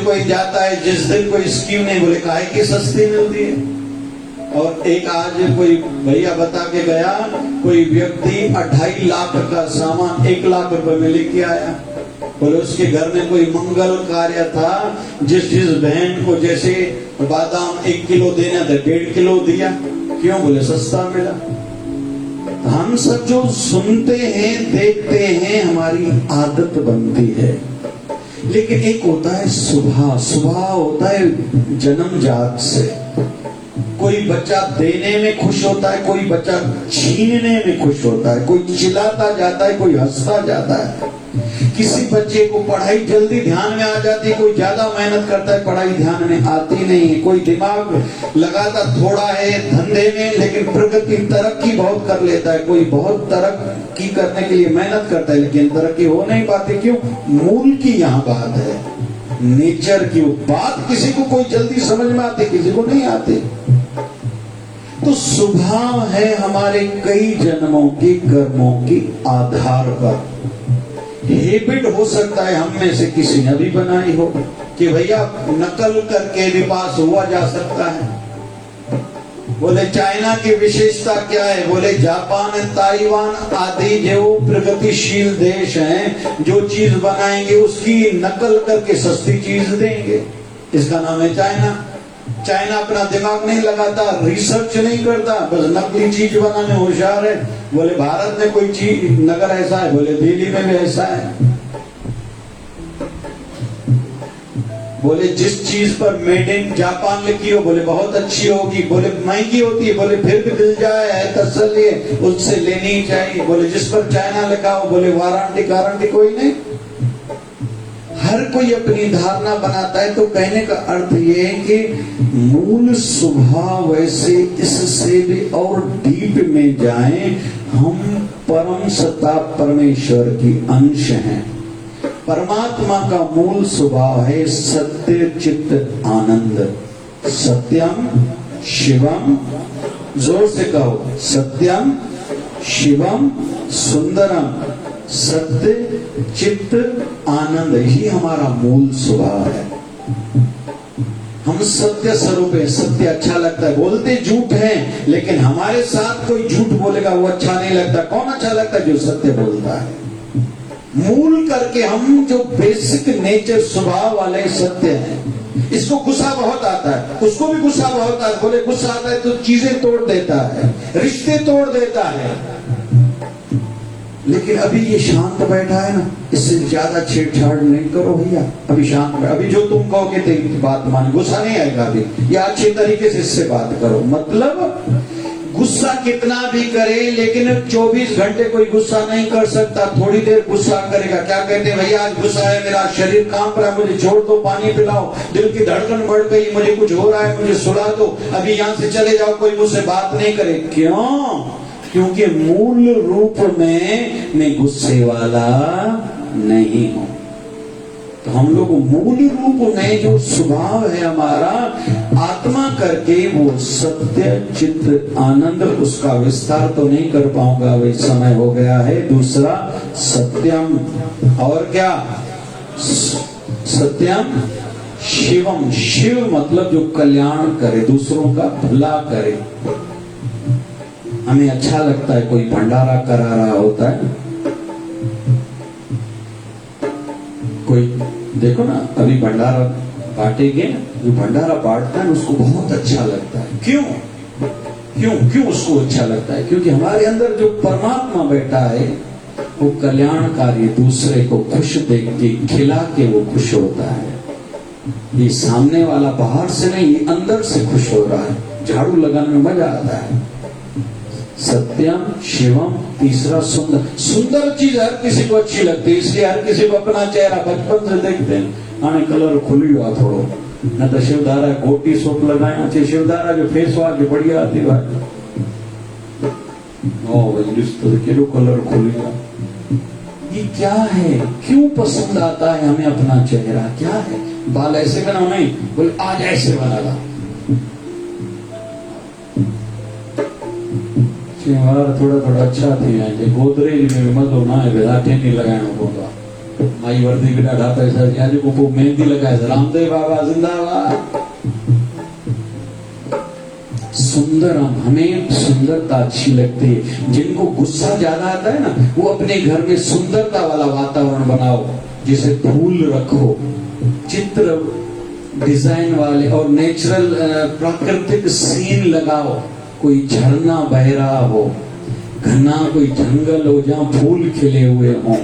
कोई जाता है जिस दिन कोई स्कीम नहीं, बोले काहे की सस्ती मिलती है। और एक आज कोई भैया बता के गया, कोई व्यक्ति 2.5 लाख का सामान 1 लाख रुपए में लेके आया। बोले उसके घर में कोई मंगल कार्य था, जिस बहन को जैसे बादाम 1 किलो देना था 1.5 किलो दिया। क्यों? बोले सस्ता मिला। हाँ हम सब जो सुनते हैं देखते हैं हमारी आदत बनती है, लेकिन एक होता है स्वभाव। स्वभाव होता है जन्मजात से। कोई बच्चा देने में खुश होता है, कोई बच्चा छीनने में खुश होता है, कोई चिल्लाता जाता है, कोई हंसता जाता है। किसी बच्चे को पढ़ाई जल्दी ध्यान में आ जाती है, कोई ज्यादा मेहनत करता है, पढ़ाई ध्यान में आती नहीं है। कोई दिमाग लगाता थोड़ा है धंधे में, लेकिन प्रगति तरक्की बहुत कर लेता है। कोई बहुत तरक्की करने के लिए मेहनत करता है, लेकिन तरक्की हो नहीं पाती। क्यों? मूल की यहाँ बात है, नेचर की बात। किसी को कोई जल्दी समझ में आती, किसी को नहीं आती। तो स्वभाव है हमारे कई जन्मों के कर्मों के आधार पर। हैबिट हो सकता है हम में से किसी ने भी बनाई हो कि भैया नकल करके भी पास हुआ जा सकता है। बोले चाइना की विशेषता क्या है? बोले जापान ताइवान आदि जो प्रगतिशील देश हैं, जो चीज बनाएंगे उसकी नकल करके सस्ती चीज देंगे। इसका नाम है चाइना। चाइना अपना दिमाग नहीं लगाता, रिसर्च नहीं करता, बस नकली चीज बनाने होशियार है। बोले भारत में कोई चीज नगर ऐसा है, बोले दिल्ली में भी ऐसा है। बोले जिस चीज पर मेड इन जापान लिखी हो, बोले बहुत अच्छी होगी। बोले महंगी होती है, बोले फिर भी मिल जाए है तसल्ली है, उससे लेनी ही चाहिए। बोले जिस पर चाइना लिखा हो, बोले वारंटी गारंटी कोई नहीं। हर कोई अपनी धारणा बनाता है। तो कहने का अर्थ ये है कि मूल स्वभाव वैसे इससे भी और डीप में जाएं, हम परम सत्ता परमेश्वर की अंश हैं। परमात्मा का मूल स्वभाव है सत्य चित्त आनंद। सत्यम शिवम, जोर से कहो, सत्यम शिवम सुंदरम। सत्य चित्त आनंद ही हमारा मूल स्वभाव है। हम सत्य स्वरूप है। सत्य अच्छा लगता है, बोलते झूठ हैं, लेकिन हमारे साथ कोई झूठ बोलेगा वो अच्छा नहीं लगता। कौन अच्छा लगता है? जो सत्य बोलता है। मूल करके हम जो बेसिक नेचर स्वभाव वाले सत्य हैं। इसको गुस्सा बहुत आता है, उसको भी गुस्सा बहुत आता है। बोले गुस्सा आता है तो चीजें तोड़ देता है, रिश्ते तोड़ देता है। लेकिन अभी ये शांत बैठा है ना, इससे ज्यादा छेड़छाड़ नहीं करो भैया। अभी शांत, अभी जो तुम कहोगे तेरी बात मान, गुस्सा नहीं आएगा अभी। या अच्छे तरीके से इससे बात करो। मतलब गुस्सा कितना भी करे, लेकिन 24 घंटे कोई गुस्सा नहीं कर सकता। थोड़ी देर गुस्सा करेगा। क्या कहते हैं? भैया आज गुस्सा है, मेरा शरीर कांप रहा है, मुझे छोड़ दो, पानी पिलाओ, दिल की धड़कन बढ़ गई, मुझे कुछ हो रहा है, मुझे सुला दो, अभी यहाँ से चले जाओ, कोई मुझसे बात नहीं करे। क्यों? क्योंकि मूल रूप में मैं गुस्से वाला नहीं हूं। तो हम लोग मूल रूप में जो स्वभाव है हमारा, आत्मा करके वो सत्य चित्त आनंद, उसका विस्तार तो नहीं कर पाऊंगा, वही समय हो गया है। दूसरा सत्यम, और क्या? सत्यम शिवम। शिव मतलब जो कल्याण करे, दूसरों का भला करे। हमें अच्छा लगता है कोई भंडारा करा रहा होता है, कोई देखो ना, अभी भंडारा बांटेंगे, जो भंडारा बांटता है उसको बहुत अच्छा लगता है। क्यों? क्यों क्यों उसको अच्छा लगता है? क्योंकि हमारे अंदर जो परमात्मा बैठा है वो कल्याणकारी, दूसरे को खुश देख के, खिला के वो खुश होता है। ये सामने वाला बाहर से नहीं, ये अंदर से खुश हो रहा है। झाड़ू लगाने में मजा आता है। सत्यम शिवम। तीसरा सुंदर। सुंदर चीज हर किसी को अच्छी लगती है, इसलिए हर किसी को अपना चेहरा बचपन से देखते हैं। आने कलर खुली हुआ थोड़ो न तो शिवधारा गोटी सोप लगाया अच्छे, शिवधारा जो फेस वॉश जो बढ़िया आती भाई, ओ भाई तो कलर खुली हुआ। ये क्या है? क्यों पसंद आता है हमें अपना चेहरा? क्या है? बाल ऐसे बनाओ नहीं, बोले आज ऐसे बना ला। थोड़ा थोड़ा अच्छा थी, गोदरेज में मज़ो ना है, बेदाठे नहीं लगाना पवंदो। माई वर्दी बि ॾाढा पैसा थी, अॼु को मेहंदी लगाए, रामदेव बाबा जिंदाबाद। सुंदर, हमें सुंदरता अच्छी लगती है। जिनको गुस्सा ज्यादा आता है ना, वो अपने घर में सुंदरता वाला वातावरण बनाओ, जैसे फूल रखो, चित्र डिजाइन वाले और नेचुरल प्राकृतिक सीन लगाओ, कोई झरना बह रहा हो, घना कोई जंगल हो जहाँ फूल खिले हुए हों,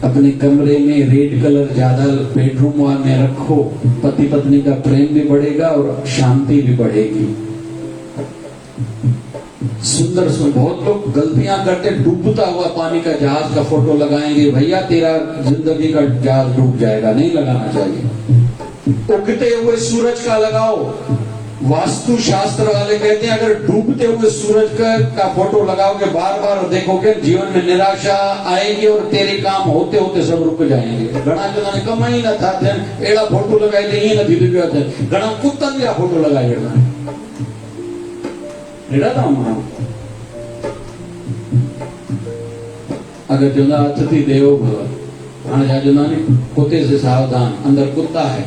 अपने कमरे में रेड कलर ज्यादा बेडरूम में रखो, पति पत्नी का प्रेम भी बढ़ेगा और शांति भी बढ़ेगी। सुंदर सुंदर बहुत लोग गलतियां करते, डूबता हुआ पानी का जहाज का फोटो लगाएंगे, भैया तेरा जिंदगी का जहाज डूब जाएगा, नहीं लगाना चाहिए। उगते हुए सूरज का लगाओ, वास्तु शास्त्र वाले कहते हैं अगर डूबते हुए सूरज का फोटो लगाओगे बार बार देखोगे, जीवन में निराशा आएगी और तेरे काम होते होते सब रुक जाएंगे। घना जनाने कमाई न था एड़ा फोटो लगाई दे ये નથી દીધું છે, ઘણા કુત્તન આ ફોટો લગાવી એડા था हमारा। अगर जुना अतिथि देवो भव, हाँ जा जुना ने कुत्ते से सावधान, अंदर कुत्ता है।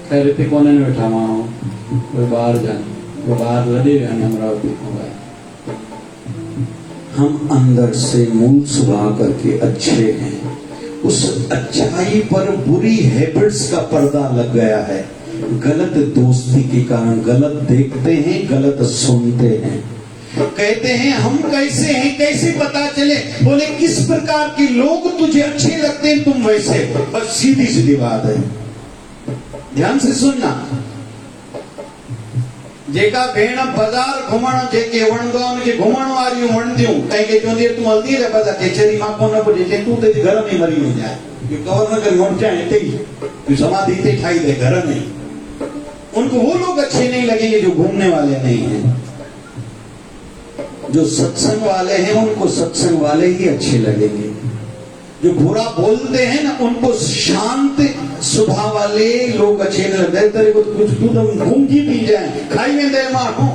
कह रहे थे कोने में बैठा मानो कोई बाहर जाने, वो बाहर लड़े गए अमरावती हो गए। हम अंदर से मूल स्वभाव करके अच्छे हैं, उस अच्छाई पर बुरी हैबिट्स का पर्दा लग गया है। गलत दोस्ती के कारण गलत देखते हैं, गलत सुनते हैं। कहते हैं हम कैसे हैं, कैसे पता चले? बोले किस प्रकार के लोग तुझे अच्छे लगते हैं तुम वैसे हो। बस सीधी सीधी बात है, ध्यान से सुनना। जेका भेण बाजार घुमण जेके वणंदो उनके घुमण वारियूं वणंदियूं, कंहिंखे चवंदी तूं हलंदी रहे बस केचरी मां कोन पुॼे, तूं ते घर में मरी वञाए, कवर न कर मोड़ जाए हिते ही समाधि हिते ठाई दे घर में। उनको वो लोग अच्छे नहीं लगेंगे जो घूमने वाले नहीं हैं। जो सत्संग वाले हैं उनको सत्संग वाले ही अच्छे लगेंगे। जो बुरा बोलते हैं ना उनको शांत स्वभाव वाले लोग अच्छे नहीं लगते। तेरे को कुछ तू तो घूमगी पी जाए खाई वेंदे माण्हू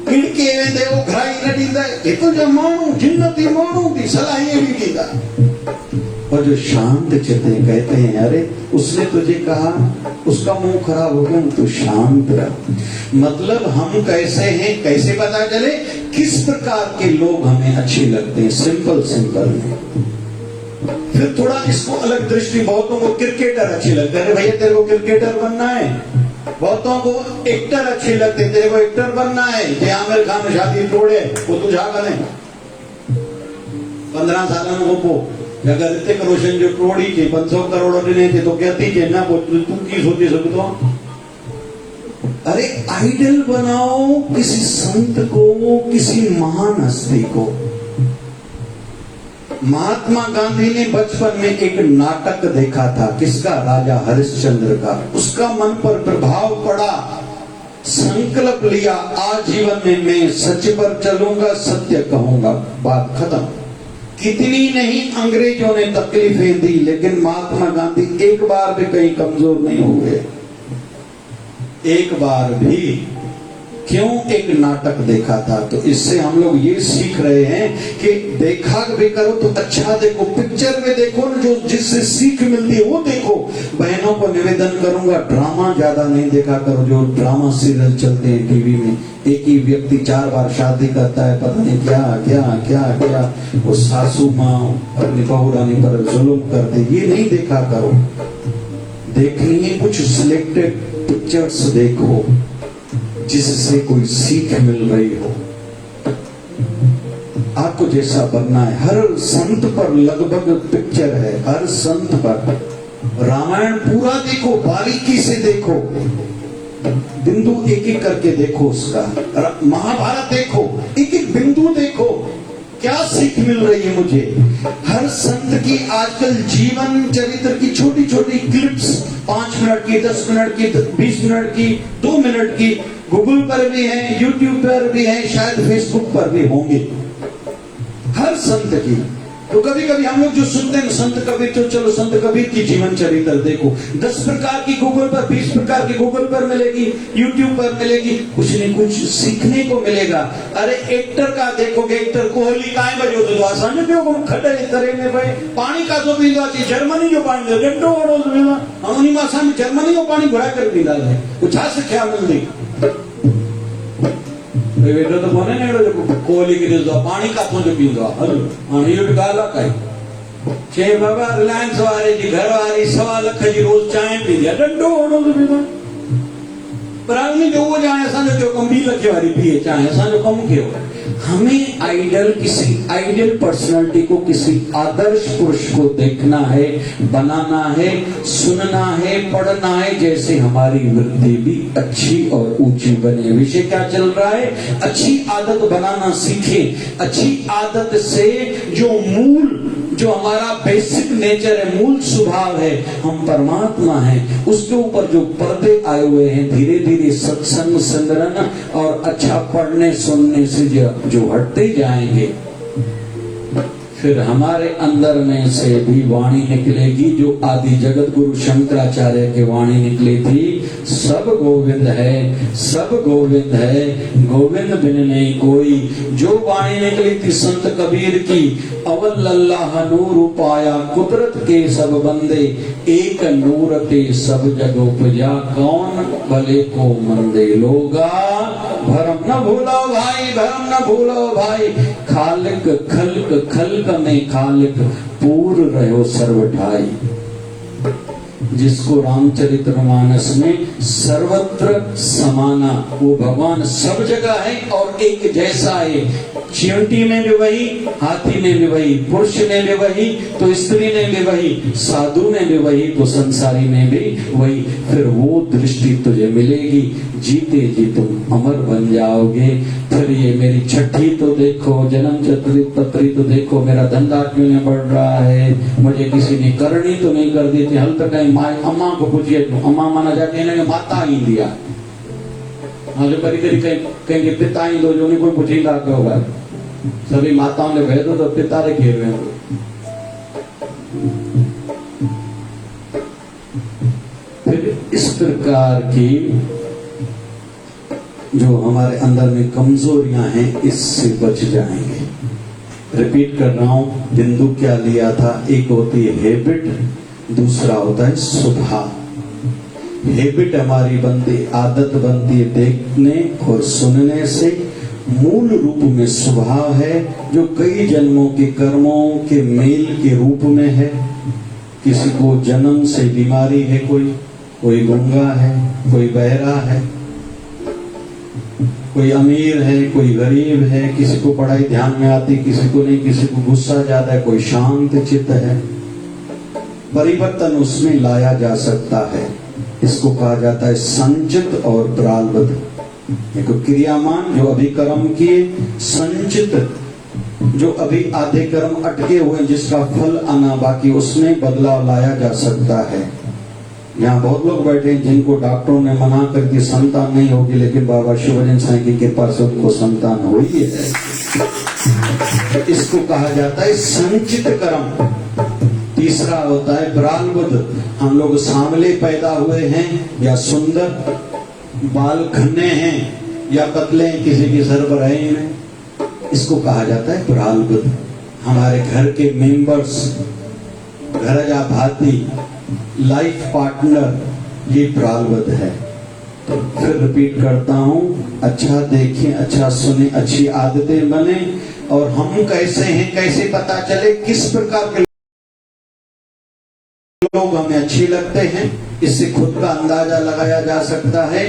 किड़के वेंदे वो घराई न ॾींदा, हिकु जो माण्हू जिन्नती माण्हू की सलाह ये भी ॾींदा। और जो शांत चित्ते कहते हैं अरे उसने तुझे कहा, उसका मुंह खराब हो गया तू शांत रह। मतलब हम कैसे हैं कैसे पता चले? किस प्रकार के लोग हमें अच्छे लगते हैं, सिंपल सिंपल है। फिर थोड़ा इसको अलग दृष्टि, बहुतों को क्रिकेटर अच्छे लगते हैं, भैया तेरे को क्रिकेटर बनना है। बहुतों को एक्टर अच्छे लगते हैं, तेरे को एक्टर बनना है। जे आमिर खान शादी तोड़े वो तू छा करे 15 साल में वो अगर ऋतिक रोशन जो टोड़ी के 500 करोड़ ॾिने थे तो कहती के ना तू की सोचे सकते हो? अरे आइडल बनाओ किसी संत को, किसी महान हस्ती को। महात्मा गांधी ने बचपन में एक नाटक देखा था, किसका? राजा हरिश्चंद्र का। उसका मन पर प्रभाव पड़ा, संकल्प लिया आजीवन में मैं सच पर चलूंगा, सत्य कहूंगा, बात खत्म। कितनी नहीं अंग्रेजों ने तकलीफें दी लेकिन महात्मा गांधी एक बार भी कहीं कमजोर नहीं हुए, एक बार भी। क्यों? एक नाटक देखा था। तो इससे हम लोग ये सीख रहे हैं कि देखा भी करो तो अच्छा देखो, पिक्चर में देखो ना जो जिससे सीख मिलती है वो देखो। बहनों को निवेदन करूंगा ड्रामा ज्यादा नहीं देखा करो, जो ड्रामा सीरियल चलते हैं टीवी में, एक ही व्यक्ति 4 बार शादी करता है, पता नहीं क्या क्या क्या क्या, वो सासू माँ अपनी बहू रानी पर जुल्म करते, ये नहीं देखा करो। देखनी है कुछ सिलेक्टेड पिक्चर्स देखो जिससे कोई सीख मिल रही हो। आपको जैसा बनना है, हर संत पर लगभग पिक्चर है, हर संत पर। रामायण पूरा देखो, बारीकी से देखो, बिंदु एक एक करके देखो उसका। महाभारत देखो, एक एक बिंदु देखो, क्या सीख मिल रही है मुझे। हर संत की आजकल जीवन चरित्र की छोटी छोटी क्लिप्स 5 मिनट की, 10 मिनट की, 20 मिनट की, 2 मिनट की गूगल पर भी है, यूट्यूब पर भी है, शायद फेसबुक पर भी होंगे हर संत की। तो कभी कभी हम लोग जो सुनते हैं संत कबीर, तो चलो संत कबीर की जीवन चरित्र देखो। 10 प्रकार की गूगल पर, 20 प्रकार की गूगल पर मिलेगी, यूट्यूब पर मिलेगी, कुछ न कुछ सीखने को मिलेगा। अरे एक्टर का देखोगे, एक्टर कोहली काहे बजो तो आसान जो खड़े करे में भाई पानी का तो पींदो अची, जर्मनी जो पानी दे डंडो वड़ो पींदा, उनी मां सामने जर्मनी जो पानी घुरा कर पींदा है। कुछ छा सिखिया मिलदी वेठो तो कोने ने जो कोहली की जो पानी का तो जो पींदो हलो हां यो गाला काई छे बाबा रिलायंस वाले जी घर वाली 1.25 लाख जी रोज चाय पींदी, डंडो वड़ो तो पींदा। पर में जो वो जाने असांजो जो कम भी लखे वारी पिए चाहे असांजो कम कयो। हमें आइडल किसी आइडियल पर्सनालिटी को, किसी आदर्श पुरुष को देखना है, बनाना है, सुनना है, पढ़ना है, जैसे हमारी वृत्ति भी अच्छी और ऊंची बने। विषय क्या चल रहा है? अच्छी आदत बनाना सीखे। अच्छी आदत से जो मूल, जो हमारा बेसिक नेचर है, मूल स्वभाव है, हम परमात्मा हैं, उसके ऊपर जो पर्दे आए हुए हैं, धीरे धीरे सत्संग, सिमरन और अच्छा पढ़ने सुनने से जो हटते जाएंगे, फिर हमारे अंदर में से भी वाणी निकलेगी जो आदि जगत गुरु शंकराचार्य की वाणी निकली थी, सब गोविंद है, सब गोविंद है, गोविंद बिन नहीं कोई। जो वाणी निकली थी संत कबीर की, अवल अल्लाह नूर पाया कुदरत के सब बंदे, एक नूर के सब जग उपजा, कौन भले को मंदे लोगा। भरम न भूलो भाई, भरम न भूलो भाई, खालिक खल्क खल्क में खालिक, पूर रहो सर्वठाई। जिसको रामचरितमानस में सर्वत्र समाना, वो भगवान सब जगह है और एक जैसा है। चींटी में भी वही, हाथी में भी वही, पुरुष में भी वही, तो स्त्री में भी वही, साधु में भी वही, तो संसारी में भी वही। फिर वो दृष्टि तुझे मिलेगी, जीते जी तुम अमर बन जाओगे। फिर ये मेरी छठी तो देखो, जन्म पत्री तो देखो, मेरा धंधा क्यों नहीं बढ़ रहा है, मुझे किसी ने करनी तो नहीं कर दी थी। हल तक कहीं अम्मा को पूछिए, अम्मा माना जाके इन्हें माता ही दिया, हाँ जो करी करी कहेंगे पिता ही दो, जो नहीं कोई पूछेगा क्या होगा। सभी माताओं ने कह दो तो पिता रे खेल रहे हैं। फिर इस प्रकार की जो हमारे अंदर में कमजोरियां हैं, इससे बच जाएंगे। रिपीट कर रहा हूं, बिंदु क्या लिया था? एक होती है हैबिट, दूसरा होता है स्वभाव। हैबिट हमारी बनती, आदत बनती है देखने और सुनने से। मूल रूप में स्वभाव है जो कई जन्मों के कर्मों के मेल के रूप में है। किसी को जन्म से बीमारी है, कोई गूंगा है, कोई बहरा है, कोई अमीर है, कोई गरीब है, किसी को पढ़ाई ध्यान में आती, किसी को नहीं, किसी को गुस्सा ज्यादा है, कोई शांत चित्त है। परिवर्तन उसमें लाया जा सकता है। इसको कहा जाता है संचित और प्रारब्ध। एक क्रियामान जो अभी कर्म किए, संचित जो अभी आधे कर्म अटके हुए जिसका फल आना बाकी, उसमें बदलाव लाया जा सकता है। यहाँ बहुत लोग बैठे हैं जिनको डॉक्टरों ने मना कर दी संतान नहीं होगी, लेकिन बाबा शिवजन साईं की कृपा से उनको संतान हुई है। इसको कहा जाता है संचित कर्म। तीसरा होता है प्रारब्ध। हम लोग सांवले पैदा हुए हैं या सुंदर, बाल घने हैं या पतले हैं, किसी की सरबराही में, इसको कहा जाता है प्रारब्ध। हमारे घर के मेंबर्स, घरजा भाती, लाइफ पार्टनर, ये प्रारब्ध है। तो फिर रिपीट करता हूं, अच्छा देखें, अच्छा सुने, अच्छी आदतें बने। और हम कैसे हैं, कैसे पता चले किस प्रकार के लोग हमें अच्छे लगते हैं, इससे खुद का अंदाजा लगाया जा सकता है।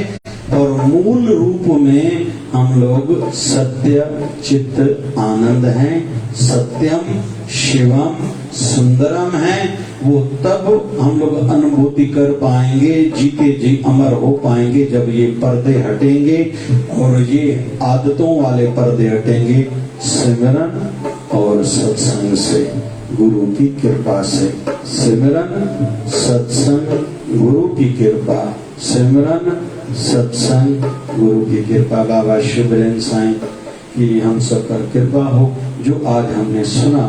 और मूल रूप में हम लोग सत्य चित्त आनंद हैं, सत्यम शिवम सुंदरम हैं। वो तब हम लोग अनुभूति कर पाएंगे, जीते जी अमर हो पाएंगे, जब ये पर्दे हटेंगे और ये आदतों वाले पर्दे हटेंगे सिमरन और सत्संग से, गुरु की कृपा से। सिमरन सत्संग गुरु की कृपा, सिमरन सत्संग गुरु की कृपा। बाबा शिवजन साईं की हम सब पर कृपा हो। जो आज हमने सुना,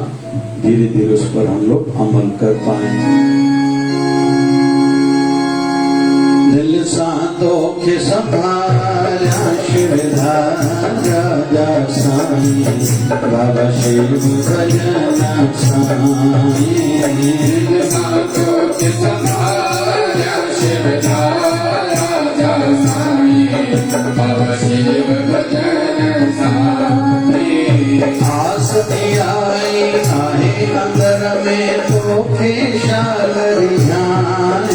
धीरे धीरे उस पर हम लोग अमल कर पाए। दिल सातों के संभाला शिवधारा जा साईं, बाबा शिव भजन साईं। दिल सातों के संभाला शिवधारा जा साईं, बाबा शिव भजन साईं। आस आई आहे अंदर में तो खेशाल रिझाया,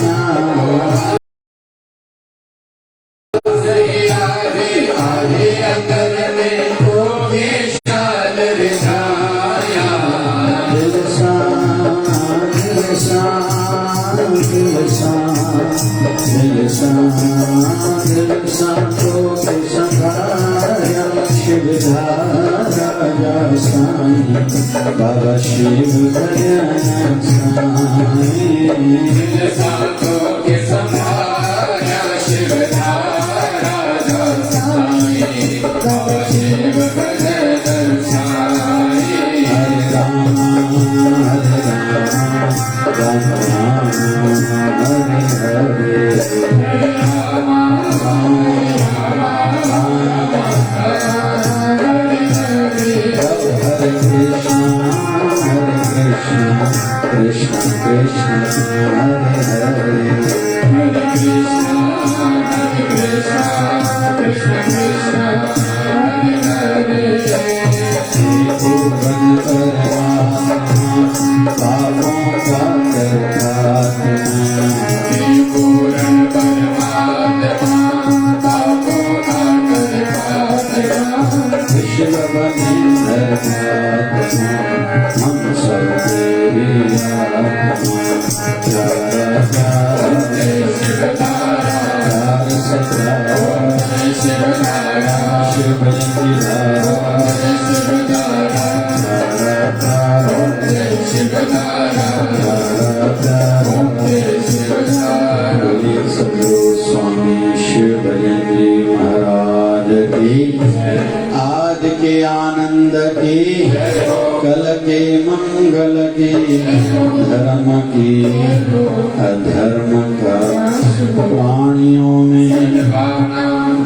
शिवधारा साईं बाबा शिव भजन साईं सांसों के संभारा शिवधारा साईं बाबा शिव भजन साईं हरे राम राम राम हरे हरे हरे कृष्ण कृष्ण हरे हरे पूरन परमात्मा पापों का करता पूरन परमात्मा पापों का करता विश्व बने धर्मात्मा हम सब तेरी आत्मा प्यारा प्यारा प्यार सदा शिव जी धारा स्वामी शिव भजन महाराज की आज के आनंद की कल के मंगल की धर्म की अधर्म का प्राणियों में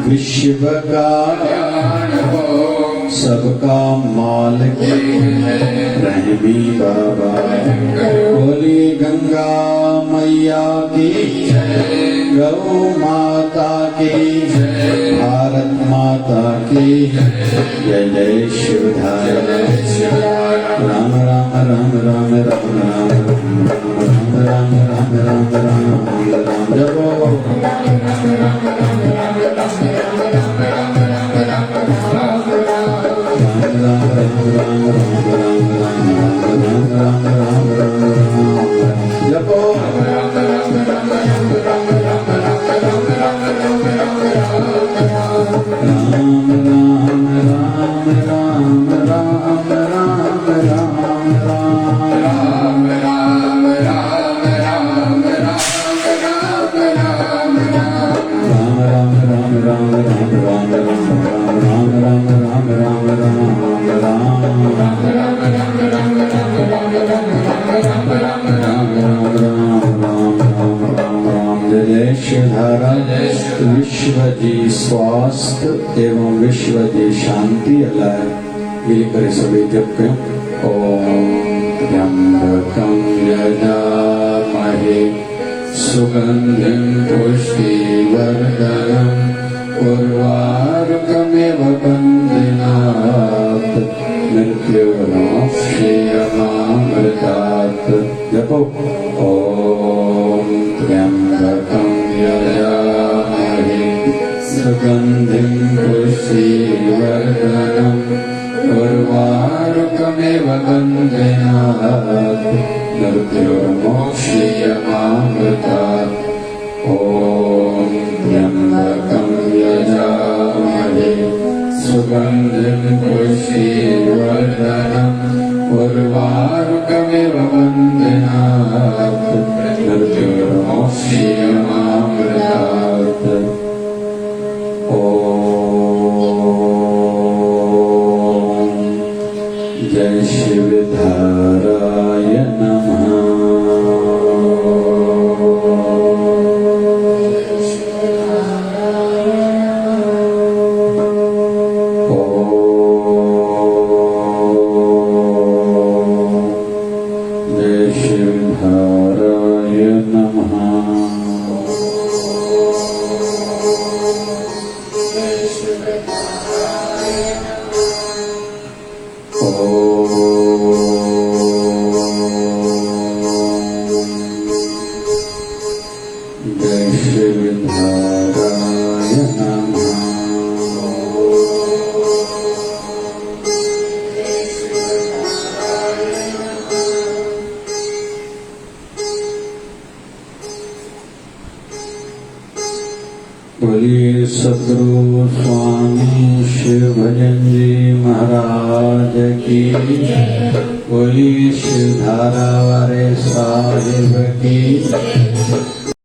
विश्व का सबका मालिक रहमी बाबा बोली गंगा मैया की गौ माता की भारत माता की जय जय शिवधारा राम राम राम राम राम राम राम राम राम राम राम जपो विश्व जी स्वास्थ्य एवं विश्व जी शांति अल्लाह मिलकर सभी जप करें। ओम त्र्यंबकं यजामहे सुगंधिं पुष्टिवर्धनम् उर्वारुकमिव बन्धनात् मृत्युर्नाशयमामृतात् जपो ओम त्र्यंबकं यजामहे सुगंधिं पुष्टिवर्धनम् उर्वारुकमिव बन्धनात् मृत्युर्मोक्षयमामृतात् ओम त्र्यंबकं यजामहे सुगंधिं पुष्टिवर्धनम् उर्वारुकमिव बन्धनात् मृत्युर्मोक्षयमामृतात् ओम जय शिवधाराय नमः। बोलिए सद्गुरु स्वामी शिव भजन जी महाराज की, कोई शिवधारा वाले साहिब की।